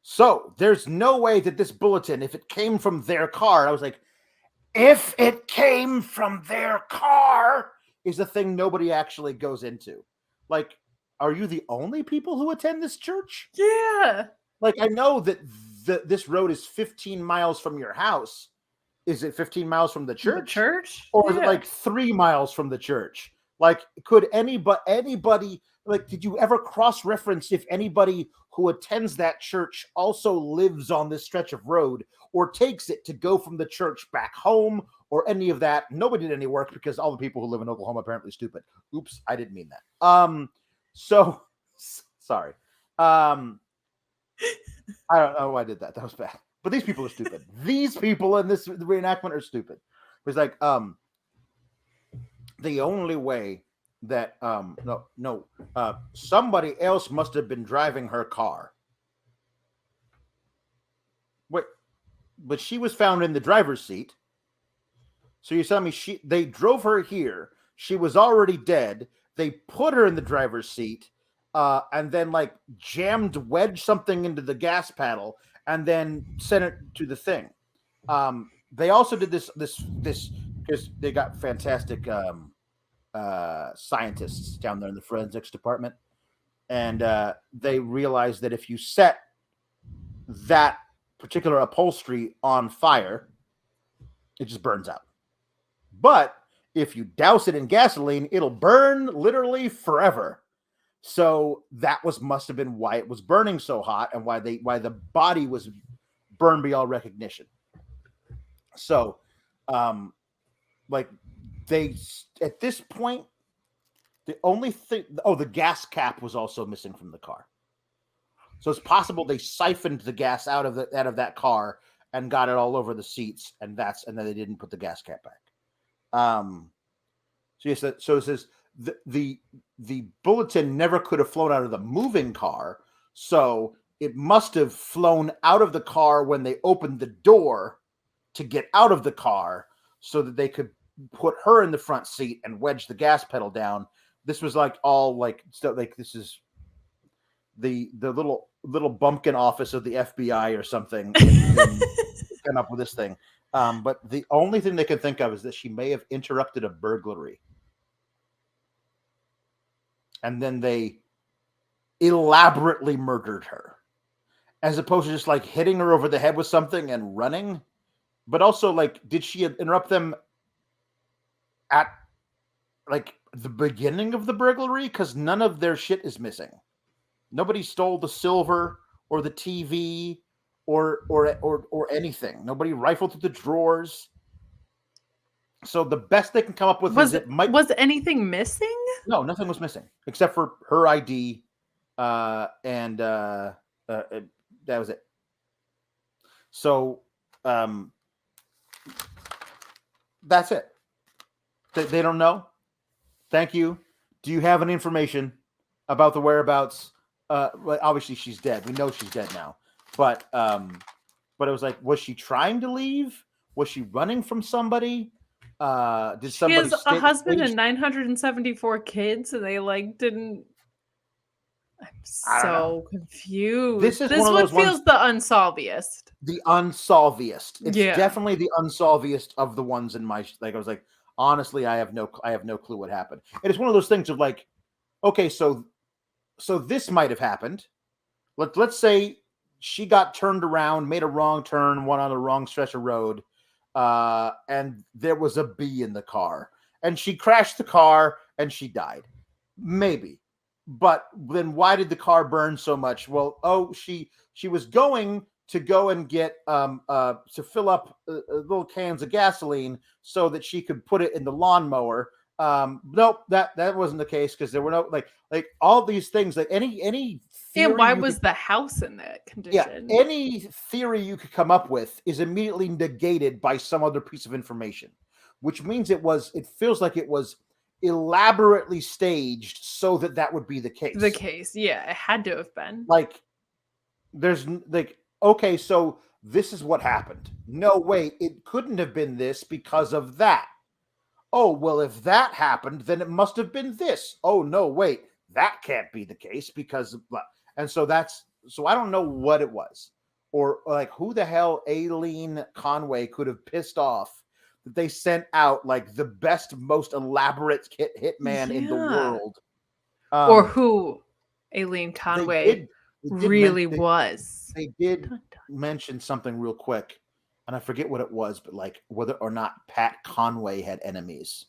So there's no way that this bulletin, if it came from their car, I was like, if it came from their car, is a thing nobody actually goes into. Like, are you the only people who attend this church? Yeah. Like, I know that this road is 15 miles from your house. Is it 15 miles from the church? The church? Or is it like 3 miles from the church? Like, could anybody, like, did you ever cross-reference if anybody who attends that church also lives on this stretch of road or takes it to go from the church back home or any of that? Nobody did any work because all the people who live in Oklahoma are apparently stupid. Oops, I didn't mean that. So, sorry. I don't know why I did that. That was bad. But these people are stupid. These people in this reenactment are stupid. It was like, the only way that somebody else must have been driving her car. Wait, but she was found in the driver's seat. So you're telling me they drove her here. She was already dead. They put her in the driver's seat, and then like wedged something into the gas pedal, and then sent it to the thing. They also did this because they got fantastic scientists down there in the forensics department, and they realized that if you set that particular upholstery on fire, it just burns out. But if you douse it in gasoline, it'll burn literally forever. So that must have been why it was burning so hot and why the body was burned beyond recognition. So, like they at this point, the only thing, the gas cap was also missing from the car. So it's possible they siphoned the gas out of that car and got it all over the seats, and then they didn't put the gas cap back. So yes, so it says the bulletin never could have flown out of the moving car, so it must have flown out of the car when they opened the door to get out of the car, so that they could put her in the front seat and wedge the gas pedal down. This was like all like stuff like this is the little bumpkin office of the FBI or something came up with this thing. But the only thing they could think of is that she may have interrupted a burglary. And then they elaborately murdered her, as opposed to just like hitting her over the head with something and running. But also, like, did she interrupt them at like the beginning of the burglary? Because none of their shit is missing. Nobody stole the silver or the TV or anything. Nobody rifled through the drawers. So the best they can come up with was anything missing? No, nothing was missing except for her ID, and that was it. So that's it. They don't know. Thank you. Do you have any information about the whereabouts? Obviously she's dead. We know she's dead now. But it was like, was she trying to leave? Was she running from somebody? Did somebody? She has a husband and 974 kids, and they like didn't. I'm so confused. This is one of those feels the unsolviest. The unsolviest. It's definitely the unsolviest of the ones in my like. I was like, honestly, I have no clue what happened. It is one of those things of like, okay, so this might have happened. Let's say she got turned around, made a wrong turn, went on the wrong stretch of road, and there was a bee in the car, and she crashed the car and she died. Maybe. but then why did the car burn so much? Well, she was going to go and get to fill up little cans of gasoline so that she could put it in the lawnmower. Nope, that wasn't the case, because there were no like all these things, like any theory. And why was the house in that condition? Yeah, any theory you could come up with is immediately negated by some other piece of information, which means it feels like it was elaborately staged so that would be the case. The case, yeah, it had to have been. Like, there's like, okay, so this is what happened. No, wait, it couldn't have been this because of that. Oh, well, if that happened, then it must have been this. Oh, no, wait, that can't be the case because of blah. And so so I don't know what it was, or like who the hell Aileen Conway could have pissed off that they sent out like the best, most elaborate hitman in the world. Or who Aileen Conway really was. They did mention something real quick, and I forget what it was, but like whether or not Pat Conway had enemies.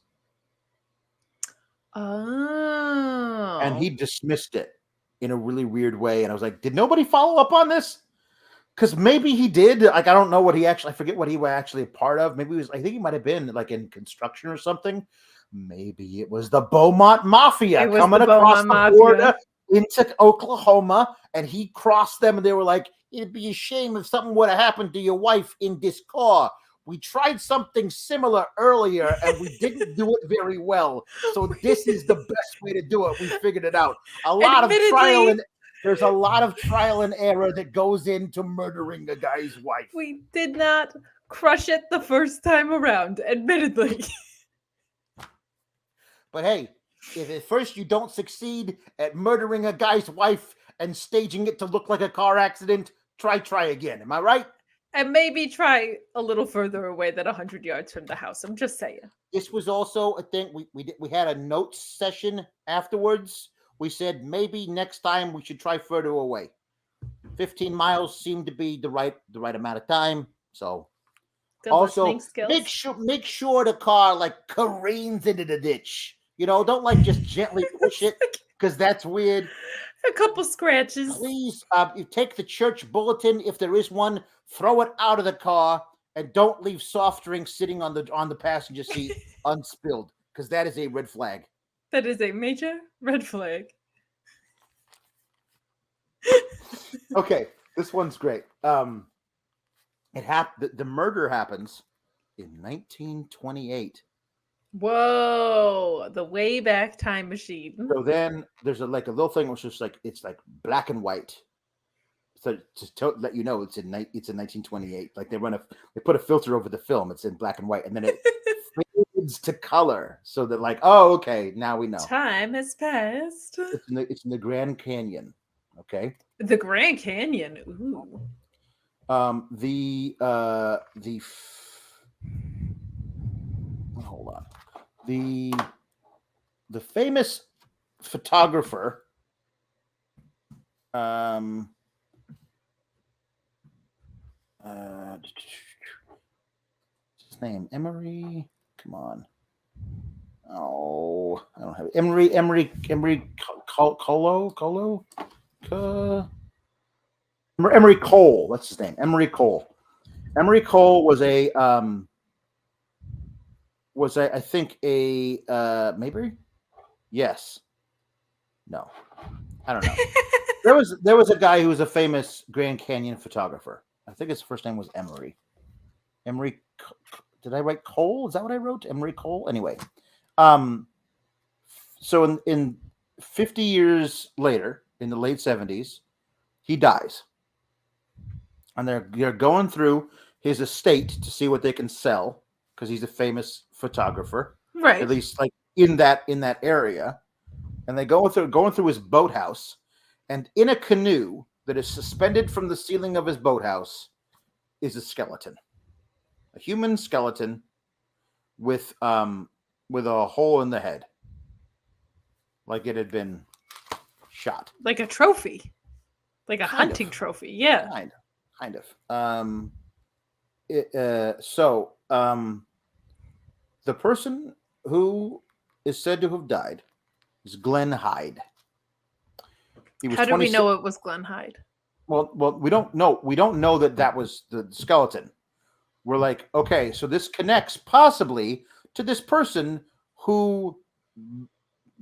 Oh. And he dismissed it in a really weird way. And I was like, did nobody follow up on this? Because maybe he did. Like, I don't know what I forget what he was actually a part of. Maybe I think he might have been like in construction or something. Maybe it was the Beaumont Mafia coming across the border into Oklahoma, and he crossed them, and they were like, it'd be a shame if something would have happened to your wife in this car. We tried something similar earlier, and we didn't do it very well. So this is the best way to do it. We figured it out. There's a lot of trial and error that goes into murdering a guy's wife. We did not crush it the first time around, admittedly. But hey, if at first you don't succeed at murdering a guy's wife and staging it to look like a car accident, try again. Am I right? And maybe try a little further away than 100 yards from the house. I'm just saying. This was also a thing. We had a notes session afterwards. We said maybe next time we should try further away. 15 miles seemed to be the right amount of time. So good also make sure the car like careens into the ditch. You know, don't like just gently push it, because that's weird. A couple scratches. Please, you take the church bulletin, if there is one, throw it out of the car, and don't leave soft drinks sitting on the passenger seat unspilled, because that is a red flag. That is a major red flag. Okay, this one's great. The murder happens in 1928. Whoa, the way back time machine. So then there's a little thing which is like, it's like black and white. So to let you know, it's in 1928. Like they put a filter over the film. It's in black and white, and then it fades to color, so that like, oh, okay, now we know. Time has passed. It's in the Grand Canyon. Okay. The Grand Canyon. Ooh. Hold on. The famous photographer, what's his name? Emery. Come on. Oh, I don't have it. Emery Emery Cole. That's his name. Emery Cole. Emery Cole was I think maybe? Yes. No. I don't know. There was a guy who was a famous Grand Canyon photographer. I think his first name was Emery. Emery. Did I write Cole? Is that what I wrote? Emery Cole? Anyway. So in 50 years later, in the late 70s, he dies. And they're going through his estate to see what they can sell, because he's a famous photographer, right? At least like in that area. And they going through his boathouse, and in a canoe that is suspended from the ceiling of his boathouse is a skeleton, a human skeleton with a hole in the head, like it had been shot, like a trophy, like a hunting trophy. Yeah, kind of. The person who is said to have died is Glenn Hyde. He was How do we 26. know it was Glenn Hyde? Well, we don't know. We don't know that was the skeleton. We're like, okay, so this connects possibly to this person who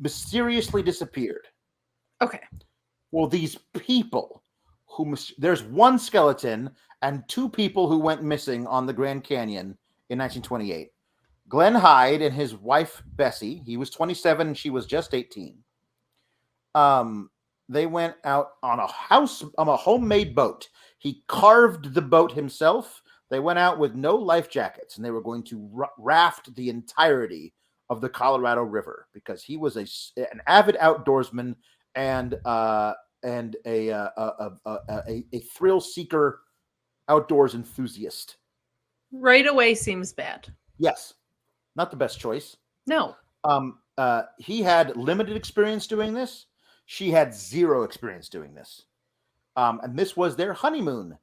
mysteriously disappeared. Okay. Well, these people there's one skeleton and two people who went missing on the Grand Canyon in 1928. Glenn Hyde and his wife Bessie. He was 27 and she was just 18. They went out on a homemade boat. He carved the boat himself. They went out with no life jackets, and they were going to raft the entirety of the Colorado River because he was an avid outdoorsman and a thrill seeker, outdoors enthusiast. Right away seems bad. Yes, not the best choice. No. He had limited experience doing this. She had zero experience doing this. And this was their honeymoon.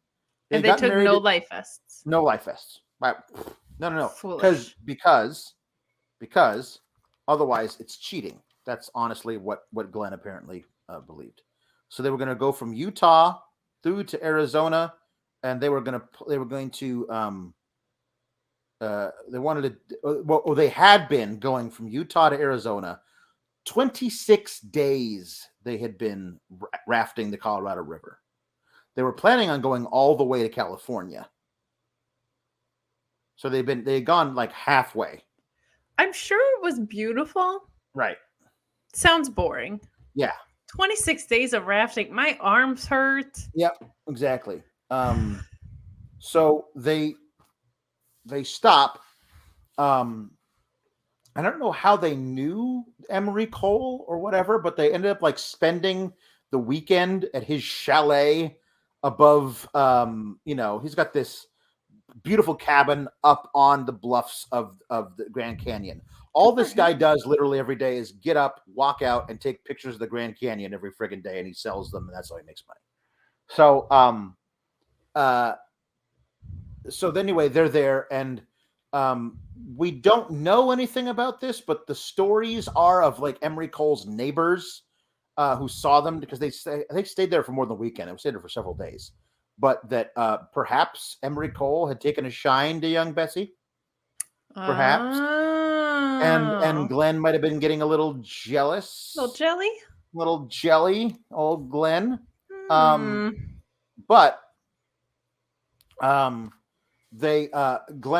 And they took no life vests. No life vests. No. Foolish. Because otherwise it's cheating. That's honestly what Glenn apparently believed. So they were going to go from Utah through to Arizona, and they had been going from Utah to Arizona. 26 days they had been rafting the Colorado River. They were planning on going all the way to California. So they had gone like halfway. I'm sure it was beautiful. Right. Sounds boring. Yeah. 26 days of rafting. My arms hurt. Yep, exactly. So they stop. I don't know how they knew Emery Cole or whatever, but they ended up like spending the weekend at his chalet above, he's got this beautiful cabin up on the bluffs of the Grand Canyon. All this guy does literally every day is get up, walk out, and take pictures of the Grand Canyon every friggin' day, and he sells them, and that's how he makes money. So anyway, they're there, and we don't know anything about this, but the stories are of like Emery Cole's neighbors who saw them because they stayed there for more than a weekend. They stayed there for several days, but that perhaps Emery Cole had taken a shine to young Bessie, perhaps, and Glenn might have been getting a little jealous, little jelly, old Glenn. But Glenn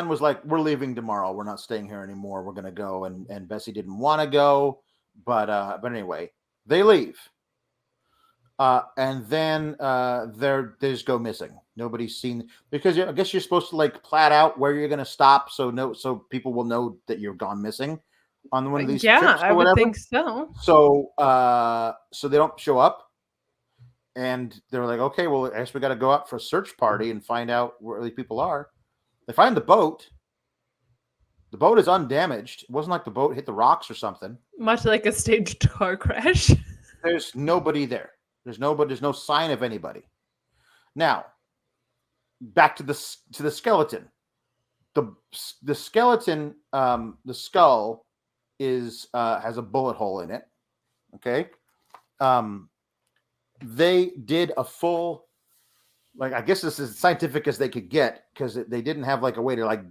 was like, we're leaving tomorrow. We're not staying here anymore. We're going to go. And Bessie didn't want to go, but anyway, they leave. And then they just go missing. Nobody's seen, because I guess you're supposed to like plat out where you're going to stop. So people will know that you're gone missing on one of these trips or I would whatever. think so. So they don't show up. And they're like, okay, well, I guess we got to go out for a search party and find out where these people are. They find the boat. The boat is undamaged. It wasn't like the boat hit the rocks or something. Much like a staged car crash. There's nobody there. There's no sign of anybody. Now, back to the skeleton. The skeleton, the skull is has a bullet hole in it. Okay. They did a full, like, I guess this is as scientific as they could get because they didn't have like a way to like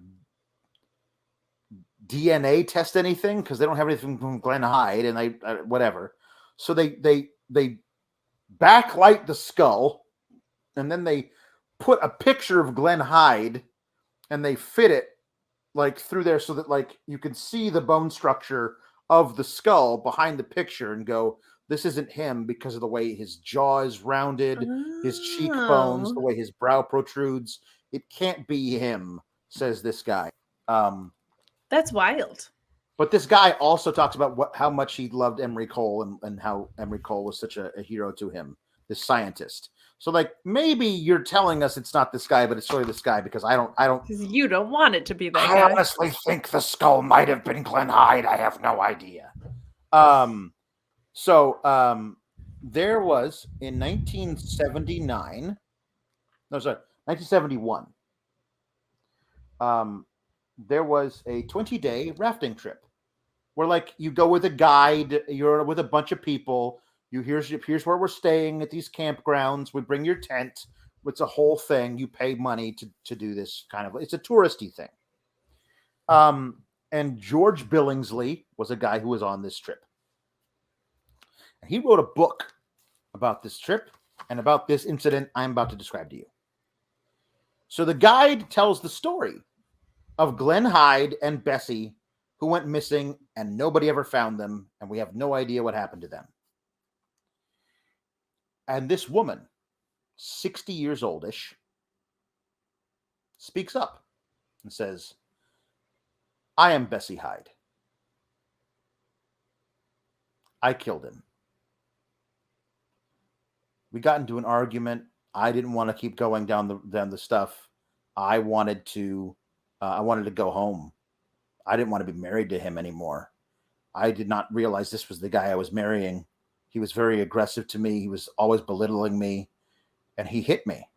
DNA test anything because they don't have anything from Glenn Hyde and whatever. So they backlight the skull and then they put a picture of Glenn Hyde and they fit it like through there so that like you can see the bone structure of the skull behind the picture and go, this isn't him because of the way his jaw is rounded, his cheekbones, the way his brow protrudes. It can't be him, says this guy. That's wild. But this guy also talks about how much he loved Emery Cole and how Emery Cole was such a hero to him, this scientist. So like maybe you're telling us it's not this guy, but it's really this guy because I don't. Because you don't want it to be that guy. I honestly think the skull might have been Glenn Hyde. I have no idea. So there was in 1979, 1971, there was a 20-day rafting trip where like you go with a guide, you're with a bunch of people, Here's where we're staying at these campgrounds. We bring your tent. It's a whole thing. You pay money to do this kind of. It's a touristy thing. And George Billingsley was a guy who was on this trip. And he wrote a book about this trip and about this incident I'm about to describe to you. So the guide tells the story of Glenn Hyde and Bessie, who went missing and nobody ever found them, and we have no idea what happened to them. And this woman, 60 years oldish, speaks up and says, I am Bessie Hyde. I killed him. We got into an argument. I didn't want to keep going down the stuff. I wanted to go home. I didn't want to be married to him anymore. I did not realize this was the guy I was marrying. He was very aggressive to me. He was always belittling me, and he hit me.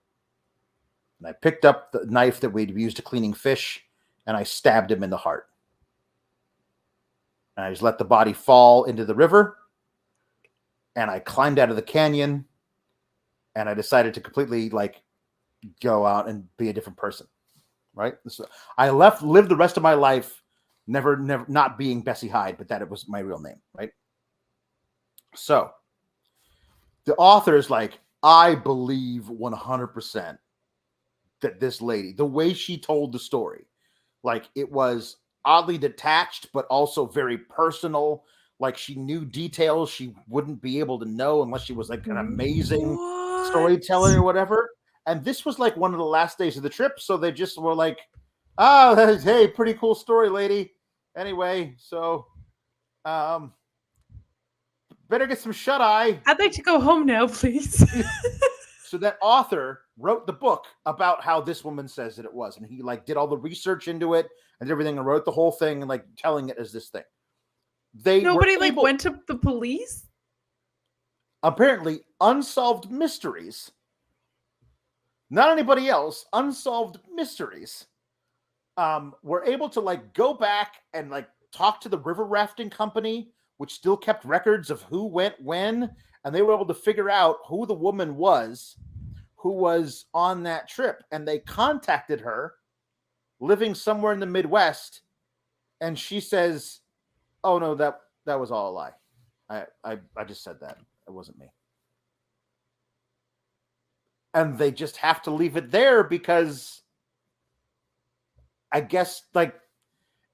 And I picked up the knife that we'd used to cleaning fish, and I stabbed him in the heart. And I just let the body fall into the river, and I climbed out of the canyon, and I decided to completely go out and be a different person. Right? So I lived the rest of my life never not being Bessie Hyde, but that it was my real name, right? So the author is like, I believe 100% that this lady, the way she told the story, it was oddly detached, but also very personal. She knew details she wouldn't be able to know unless she was an amazing storyteller or whatever. And this was one of the last days of the trip. So they just were like, oh, hey, pretty cool story, lady. Anyway, so better get some shut-eye. I'd like to go home now, please. So that author wrote the book about how this woman says that it was. And he did all the research into it and everything and wrote the whole thing and telling it as this thing. Nobody went to the police? Apparently, Unsolved Mysteries. Not anybody else. Unsolved Mysteries. Were able to go back and talk to the river rafting company, which still kept records of who went when, and they were able to figure out who the woman was who was on that trip. And they contacted her, living somewhere in the Midwest, and she says, "Oh no, that was all a lie. I just said that. It wasn't me." And they just have to leave it there because I guess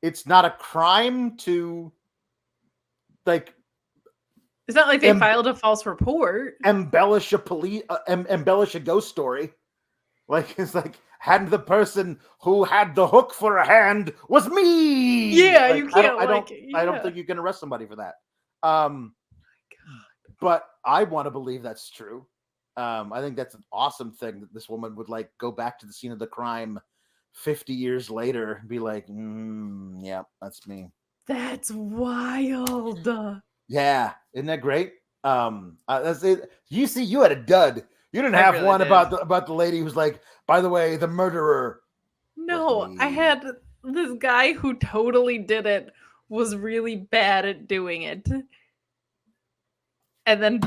it's not a crime to it's not like they filed a false report. Embellish a ghost story. It's and the person who had the hook for a hand was me. Yeah, you can't. I don't think you can arrest somebody for that. But I want to believe that's true. I think that's an awesome thing that this woman would go back to the scene of the crime 50 years later and be like, yeah, that's me. That's wild. Yeah, isn't that great? That's it. You see, you had a dud. You didn't have one about the lady who's by the way, the murderer. No, I had this guy who totally did it, was really bad at doing it, and then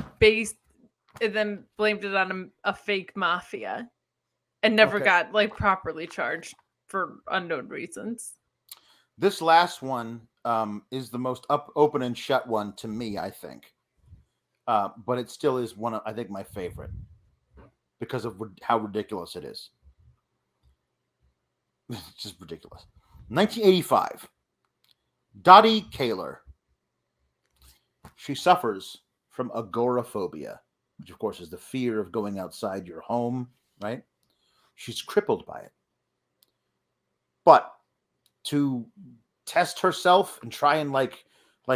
blamed it on a fake mafia, and never got properly charged for unknown reasons. This last one is the most open and shut one to me, I think. But it still is one of, I think, my favorite because of how ridiculous it is. It's just ridiculous. 1985. Dottie Kaler. She suffers from agoraphobia, which of course is the fear of going outside your home, right? She's crippled by it. But to test herself and try and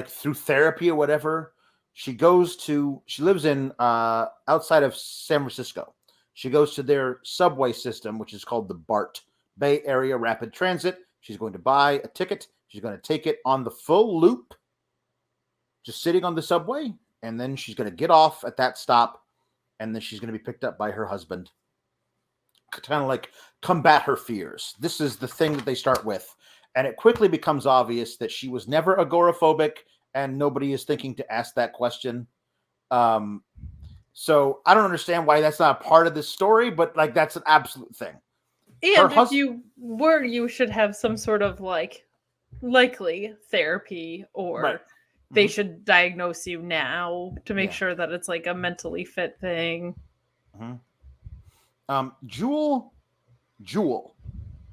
through therapy or whatever, she lives in outside of San Francisco. She goes to their subway system, which is called the BART, Bay Area Rapid Transit. She's going to buy a ticket. She's going to take it on the full loop, just sitting on the subway. And then she's going to get off at that stop. And then she's going to be picked up by her husband. Kind of combat her fears. This is the thing that they start with. And it quickly becomes obvious that she was never agoraphobic and nobody is thinking to ask that question. So I don't understand why that's not a part of this story, but like that's an absolute thing. And if you were, you should have some sort of like likely therapy, or Right. they should diagnose you now to make Yeah. sure that it's like a mentally fit thing. Jewel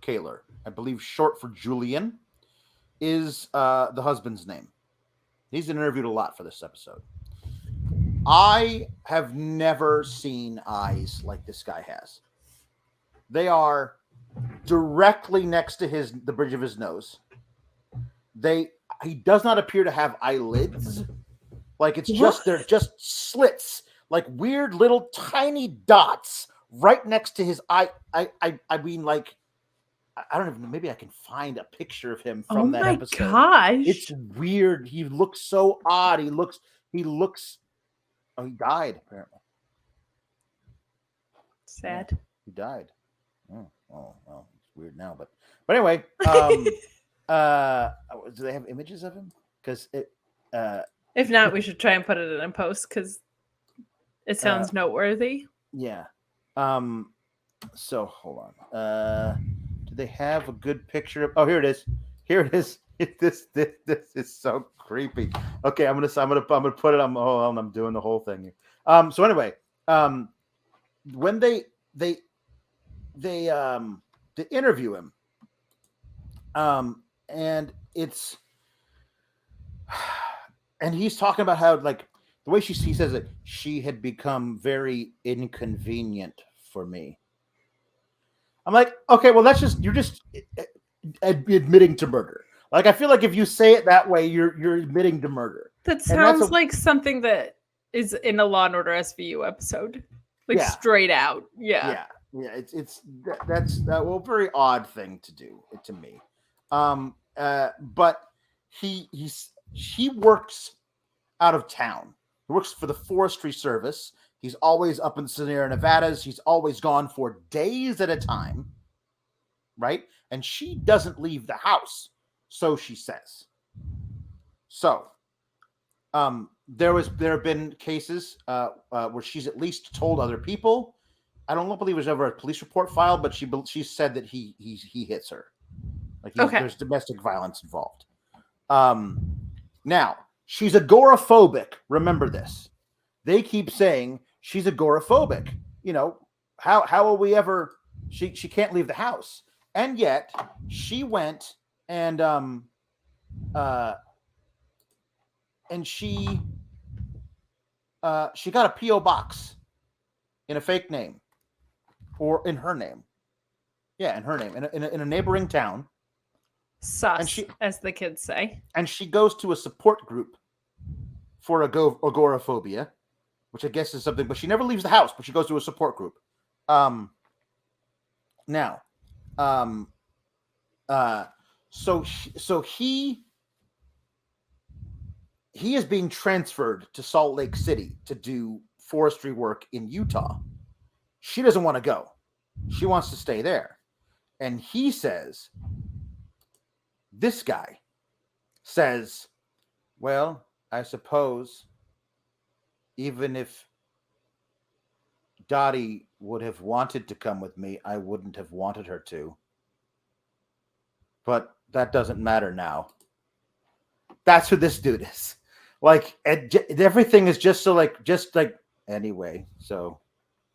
Kaler, I believe short for Julian, is the husband's name. He's been interviewed a lot for this episode. I have never seen eyes like this guy has. They are directly next to the bridge of his nose. He does not appear to have eyelids. Like they're just slits, like weird little tiny dots right next to his eye. I mean, like, I don't even know. Maybe I can find a picture of him from that episode. Oh my gosh. It's weird. He looks so odd. He looks. Oh, he died, apparently. Sad. Yeah, he died. Oh, well, it's weird now. But anyway, do they have images of him? Because if not, we should try and put it in a post because it sounds noteworthy. Yeah. So hold on. Do they have a good picture of? Oh, here it is. Here it is. This is so creepy. Okay, I'm gonna put it on. Oh, I'm doing the whole thing here. So anyway, when they interview him, and it's, and he's talking about how, like, the way he says it, she had become very inconvenient for me. I'm like, okay, well, you're just admitting to murder. Like, I feel like if you say it that way, you're admitting to murder. That sounds like something that is in a Law and Order SVU episode, like straight out. Yeah. That's a very odd thing to do to me. But he works out of town. He works for the Forestry Service. He's always up in the Sierra Nevadas. He's always gone for days at a time, right? And she doesn't leave the house, so she says. So, there have been cases where she's at least told other people. I don't believe there's ever a police report filed, but she said that he hits her. Like, there's domestic violence involved. Now, she's agoraphobic. Remember this. They keep saying she's agoraphobic. You know, how will we ever? She can't leave the house, and yet she went and she got a P.O. box in a fake name, or in her name. Yeah, in her name, in a neighboring town. Sus, as the kids say. And she goes to a support group for agoraphobia, which I guess is something, but she never leaves the house, but she goes to a support group. So he is being transferred to Salt Lake City to do forestry work in Utah. She doesn't want to go. She wants to stay there. And he says, this guy says, well, I suppose even if Dottie would have wanted to come with me, I wouldn't have wanted her to. But that doesn't matter now. That's who this dude is. Like, everything is just like anyway. So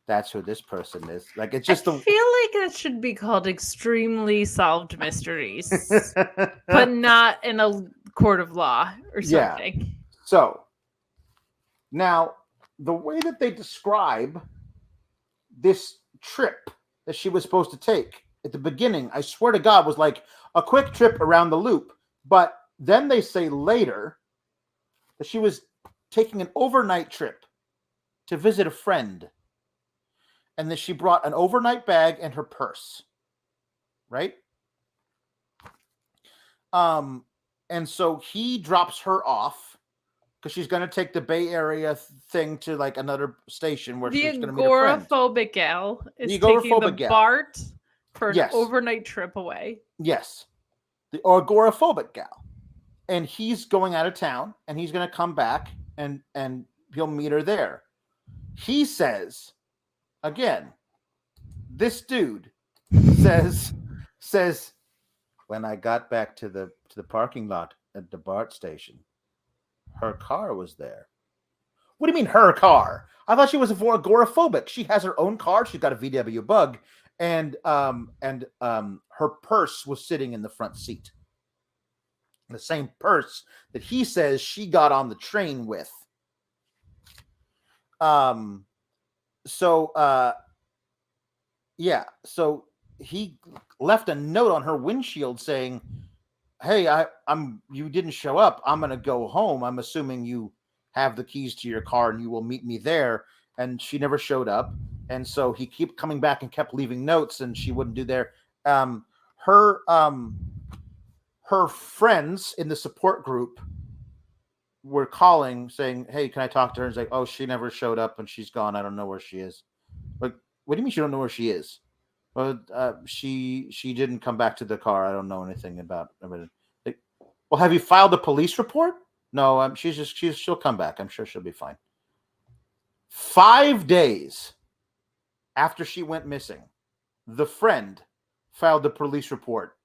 that's who this person is. Like, it's just I feel like it should be called Extremely Solved Mysteries, but not in a court of law or something. Yeah. So now, the way that they describe this trip that she was supposed to take at the beginning, I swear to God, was like a quick trip around the loop. But then they say later that she was taking an overnight trip to visit a friend, and that she brought an overnight bag and her purse, right? And so he drops her off because she's going to take the Bay Area thing to like another station where she's going to meet her friend. The agoraphobic gal is taking the BART for an overnight trip away. Yes. The agoraphobic gal. And he's going out of town, and he's going to come back and he'll meet her there. He says, again, this dude says, when I got back to the parking lot at the BART station, her car was there. What do you mean her car? I thought she was agoraphobic. She has her own car. She's got a VW Bug, and her purse was sitting in the front seat. The same purse that he says she got on the train with. So he left a note on her windshield saying, "Hey, you didn't show up. I'm gonna go home. I'm assuming you have the keys to your car and you will meet me there." And she never showed up, and so he kept coming back and kept leaving notes, and she wouldn't do there. Her friends in the support group were calling saying, "Hey, can I talk to her?" And it's like, "Oh, she never showed up and she's gone. I don't know where she is." Like, what do you mean you don't know where she is? Well, she didn't come back to the car. I don't know anything about it. Like, well, have you filed a police report? No, she'll come back. I'm sure she'll be fine. 5 days after she went missing, the friend filed a police report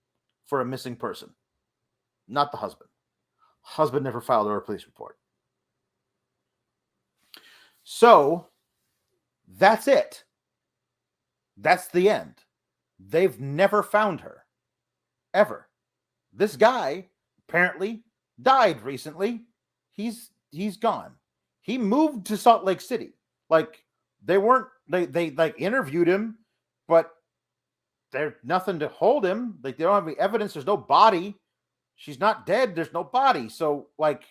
for a missing person. Not the husband. Husband never filed a police report. So that's it. That's the end. They've never found her. Ever. This guy apparently died recently. He's gone. He moved to Salt Lake City. Like, they like interviewed him, but there's nothing to hold him. Like, they don't have any evidence. There's no body. She's not dead. There's no body. So, like,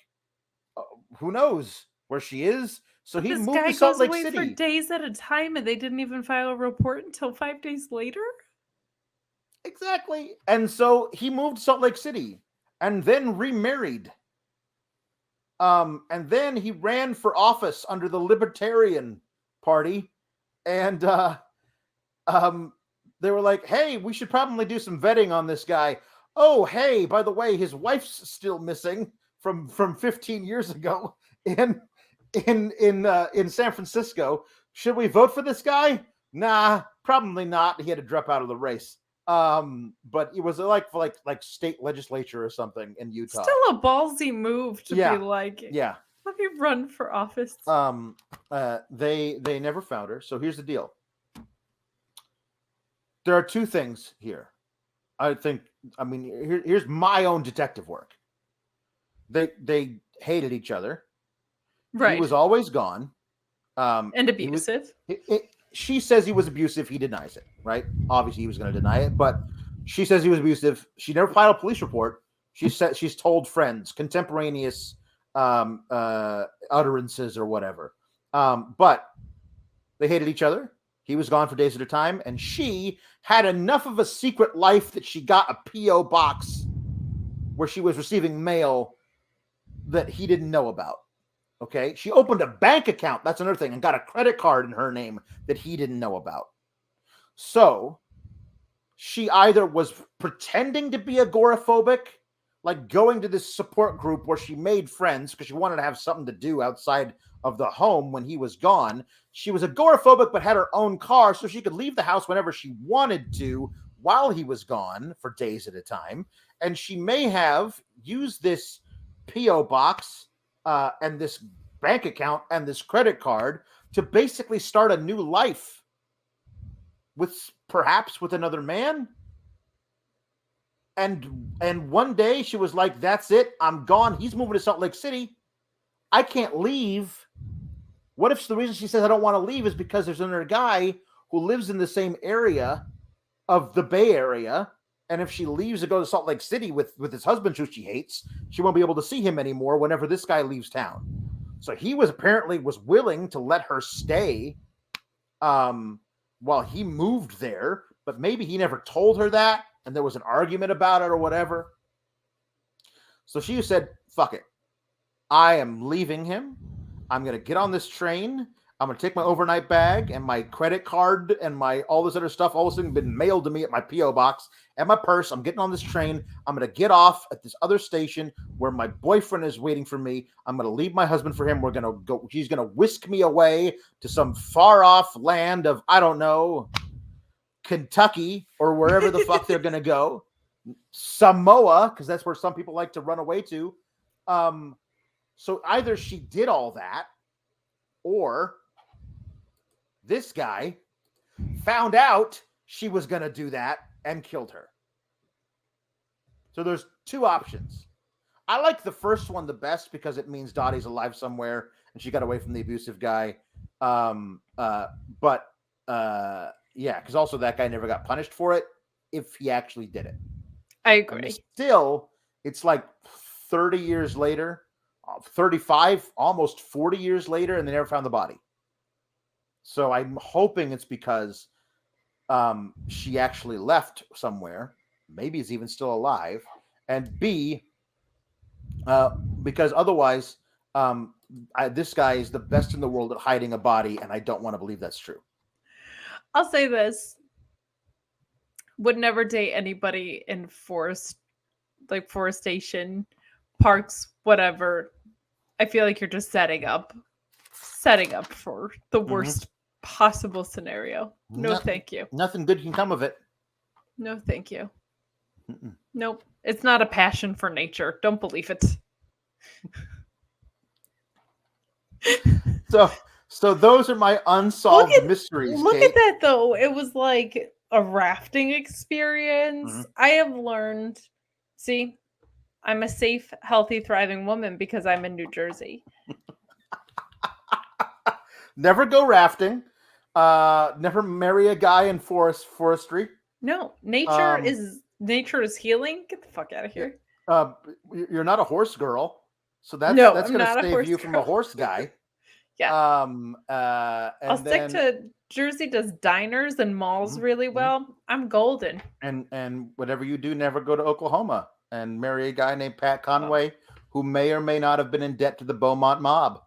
who knows where she is? So he moved to Salt Lake City. This guy goes away for days at a time, and they didn't even file a report until 5 days later? Exactly. And so he moved to Salt Lake City and then remarried. And then he ran for office under the Libertarian Party. And they were like, "Hey, we should probably do some vetting on this guy. Oh, hey, by the way, his wife's still missing from 15 years ago in San Francisco. Should we vote for this guy? Nah, probably not. He had to drop out of the race. But it was like state legislature or something in Utah. Still a ballsy move to be like, let me run for office. They never found her. So here's the deal. There are two things here. Here's my own detective work. They hated each other. Right. He was always gone. And abusive. She says he was abusive. He denies it, right? Obviously, he was going to deny it, but she says he was abusive. She never filed a police report. She's told friends, contemporaneous utterances or whatever. But they hated each other. He was gone for days at a time, and she had enough of a secret life that she got a P.O. box where she was receiving mail that he didn't know about. Okay, she opened a bank account. That's another thing, and got a credit card in her name that he didn't know about. So she either was pretending to be agoraphobic, like going to this support group where she made friends because she wanted to have something to do outside of the home when he was gone. She was agoraphobic, but had her own car, so she could leave the house whenever she wanted to while he was gone for days at a time. And she may have used this P.O. box and this bank account and this credit card to basically start a new life perhaps with another man. And one day she was like, "That's it. I'm gone. He's moving to Salt Lake City. I can't leave." What if the reason she says I don't want to leave is because there's another guy who lives in the same area of the Bay Area, and if she leaves to go to Salt Lake City with his husband, who she hates, she won't be able to see him anymore whenever this guy leaves town. So he was willing to let her stay while he moved there, but maybe he never told her that, and there was an argument about it or whatever. So she said, "Fuck it. I am leaving him. I'm going to get on this train. I'm going to take my overnight bag and my credit card and my all this other stuff. All this thing been mailed to me at my P.O. box and my purse. I'm getting on this train. I'm going to get off at this other station where my boyfriend is waiting for me. I'm going to leave my husband for him. We're going to go. He's going to whisk me away to some far off land of, I don't know, Kentucky or wherever the fuck they're going to go. Samoa, because that's where some people like to run away to. So either she did all that, or this guy found out she was going to do that and killed her. So there's two options. I like the first one the best because it means Dottie's alive somewhere and she got away from the abusive guy. Yeah, because also that guy never got punished for it if he actually did it. I agree. Still, it's like 30 years later, 35, almost 40 years later, and they never found the body. So I'm hoping it's because she actually left somewhere. Maybe is even still alive. And B, because otherwise, this guy is the best in the world at hiding a body, and I don't want to believe that's true. I'll say this. Would never date anybody in forestation, parks, whatever. I feel like you're just setting up for the worst possible scenario. No, thank you. Nothing good can come of it. No, thank you. Nope. It's not a passion for nature. Don't believe it. So those are my unsolved mysteries. Look Kate. at that, though. It was like a rafting experience. I have learned. See, I'm a safe, healthy, thriving woman because I'm in New Jersey. Never go rafting. Never marry a guy in forestry. No, nature is healing. Get the fuck out of here. You're not a horse girl, so that's going to save you from a horse guy. Yeah. I'll stick to Jersey does diners and malls really well. I'm golden. And whatever you do, never go to Oklahoma and marry a guy named Pat Conway who may or may not have been in debt to the Beaumont mob.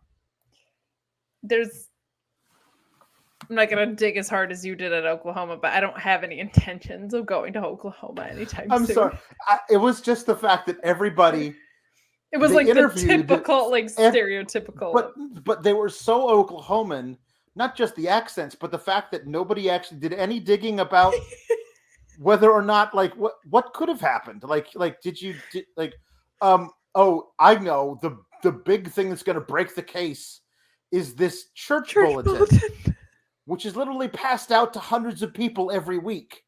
I'm not going to dig as hard as you did at Oklahoma, but I don't have any intentions of going to Oklahoma anytime soon. I'm sorry. It was just the fact that everybody... It was like the typical, stereotypical. But they were so Oklahoman, not just the accents, but the fact that nobody actually did any digging about whether or not, like, what could have happened. I know the big thing that's going to break the case is this church bulletin, which is literally passed out to hundreds of people every week.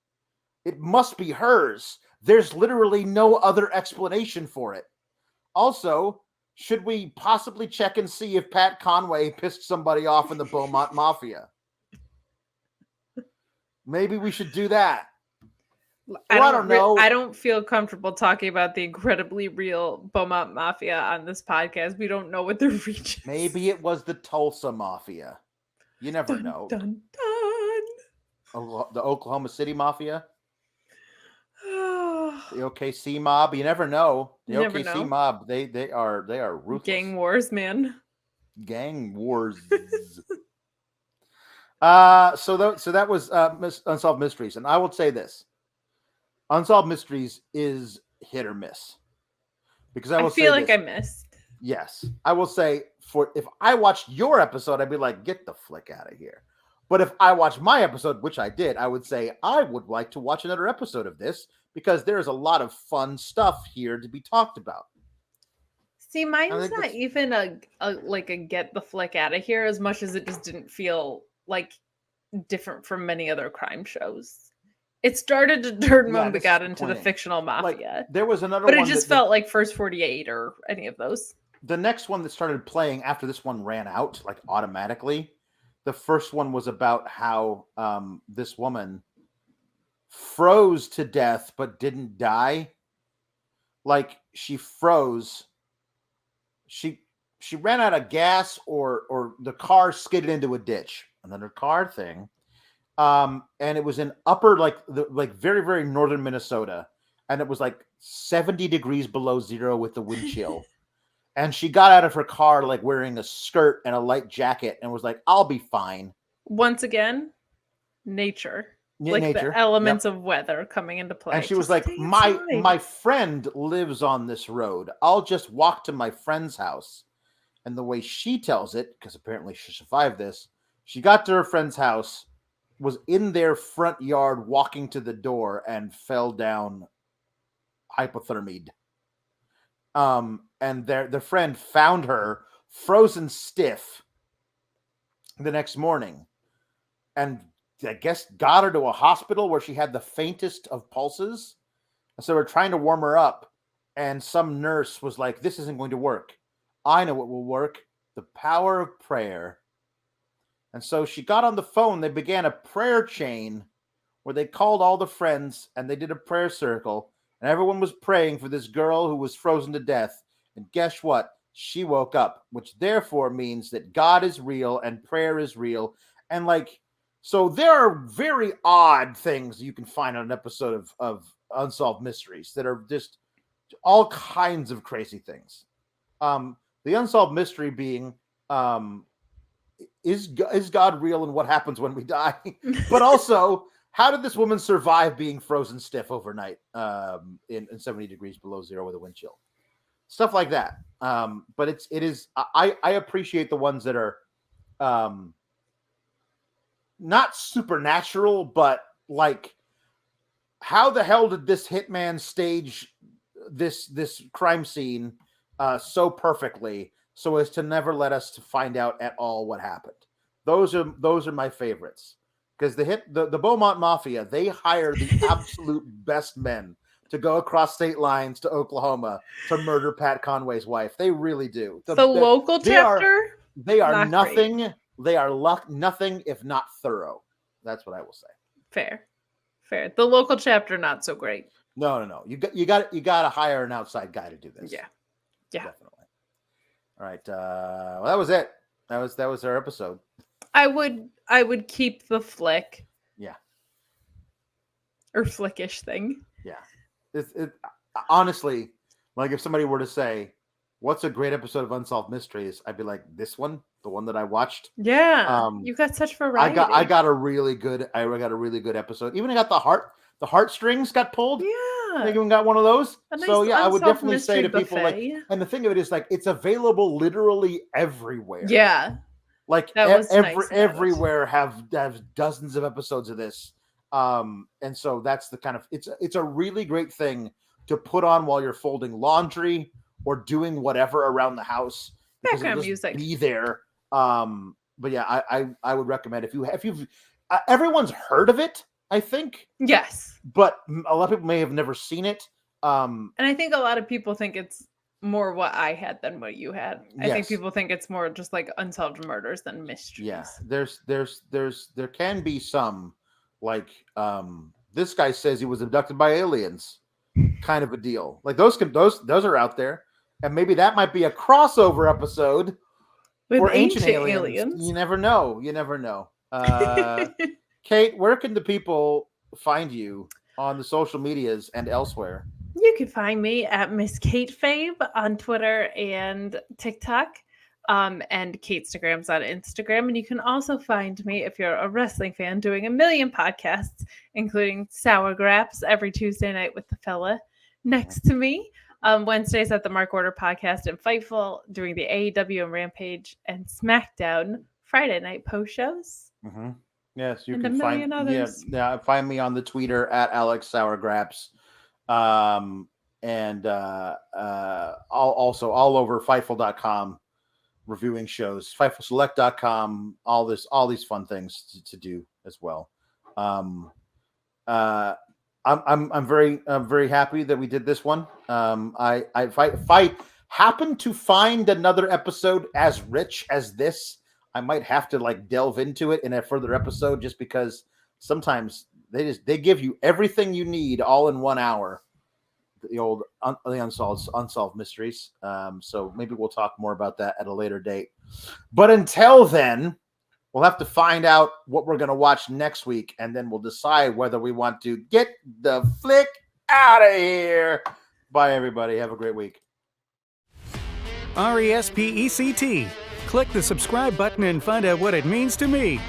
It must be hers. There's literally no other explanation for it. Also, should we possibly check and see if Pat Conway pissed somebody off in the Beaumont Mafia? Maybe we should do that. I don't know. I don't feel comfortable talking about the incredibly real Beaumont Mafia on this podcast. We don't know what their reach is. Maybe it was the Tulsa Mafia. You never know. Dun. The Oklahoma City Mafia? The OKC mob, you never know. The OKC mob, they are ruthless. Gang wars, man. Gang wars. So that was Unsolved Mysteries, and I will say this: Unsolved Mysteries is hit or miss. Because I feel like I missed. Yes, I will say if I watched your episode, I'd be like, get the flick out of here. But if I watched my episode, which I did, I would say I would like to watch another episode of this because there's a lot of fun stuff here to be talked about. See, mine's not even a get the flick out of here as much as it just didn't feel like different from many other crime shows. It started to turn when we got into the fictional mafia. Like, there was another but one. But it just felt like First 48 or any of those. The next one that started playing after this one ran out, like automatically. The first one was about how this woman froze to death but didn't die. Like she froze. She ran out of gas or the car skidded into a ditch. Another car thing. And it was in upper very, very northern Minnesota. And it was like 70 degrees below zero with the wind chill. And she got out of her car like wearing a skirt and a light jacket and was like, I'll be fine. Once again, nature. Yeah, Like nature. the elements of weather coming into play. And she was Just like, stay my inside. friend lives on this road. I'll just walk to my friend's house. And the way she tells it, because apparently she survived this, she got to her friend's house, was in their front yard walking to the door, and fell down hypothermied. And the friend found her frozen stiff the next morning, and I guess got her to a hospital where she had the faintest of pulses. So we're trying to warm her up, and some nurse was like, "This isn't going to work. I know what will work: the power of prayer." And so she got on the phone. They began a prayer chain where they called all the friends and they did a prayer circle, and everyone was praying for this girl who was frozen to death. And guess what? She woke up, which therefore means that God is real and prayer is real. And like, so there are very odd things you can find on an episode of Unsolved Mysteries that are just all kinds of crazy things. The unsolved mystery being, is God real and what happens when we die? But also, how did this woman survive being frozen stiff overnight in 70 degrees below zero with a wind chill? Stuff like that. But it is I appreciate the ones that are not supernatural, but like, how the hell did this hitman stage this crime scene so perfectly so as to never let us to find out at all what happened? Those are my favorites, because the Beaumont Mafia, they hire the absolute best men to go across state lines to Oklahoma to murder Pat Conway's wife. They really do. The local chapter? They are Not nothing. great. They are nothing if not thorough. That's what I will say. Fair. The local chapter, not so great. No. You got to hire an outside guy to do this. Yeah. Definitely. All right. Well, that was it. That was our episode. I would keep the flick. Yeah. Or flickish thing. Yeah. It honestly, like, if somebody were to say, "What's a great episode of Unsolved Mysteries?" I'd be like, "This one, the one that I watched." Yeah. You got such variety. I got a really good episode. Even I got the heartstrings got pulled. Yeah. I even got one of those. Nice so yeah, I would Unsolved definitely say to people, like, and the thing of it is, like, it's available literally everywhere. Yeah. Like, everywhere have dozens of episodes of this. And so that's the kind of, it's a really great thing to put on while you're folding laundry or doing whatever around the house. Background music. Be there. But yeah, I would recommend if you've everyone's heard of it, I think. Yes. But a lot of people may have never seen it. And I think a lot of people think it's more what I had than what you had. I think people think it's more just like unsolved murders than mysteries. Yeah. There can be some, like, this guy says he was abducted by aliens, kind of a deal. Like, those are out there, and maybe that might be a crossover episode with ancient aliens. You never know. Kate, where can the people find you on the social medias and elsewhere? You can find me at Miss Kate Fabe on Twitter and TikTok. And Kate'stagrams on Instagram. And you can also find me, if you're a wrestling fan, doing a million podcasts, including Sour Graps every Tuesday night with the fella next to me. Wednesdays at the Mark Order podcast in Fightful, doing the AEW and Rampage and SmackDown Friday night post shows. Mm-hmm. Yes, you and can a find million others. Yeah, find me on the Twitter at Alex Sour Graps. And also all over Fightful.com, reviewing shows, FightfulSelect.com, all these fun things to do as well. I'm very happy that we did this one. If I happen to find another episode as rich as this, I might have to, like, delve into it in a further episode, just because sometimes they give you everything you need all in 1 hour. The unsolved mysteries. So maybe we'll talk more about that at a later date. But until then, we'll have to find out what we're going to watch next week, and then we'll decide whether we want to get the flick out of here. Bye, everybody. Have a great week. RESPECT. Click the subscribe button and find out what it means to me.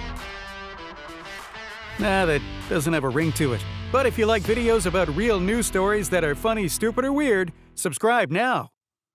Nah, that doesn't have a ring to it. But if you like videos about real news stories that are funny, stupid, or weird, subscribe now.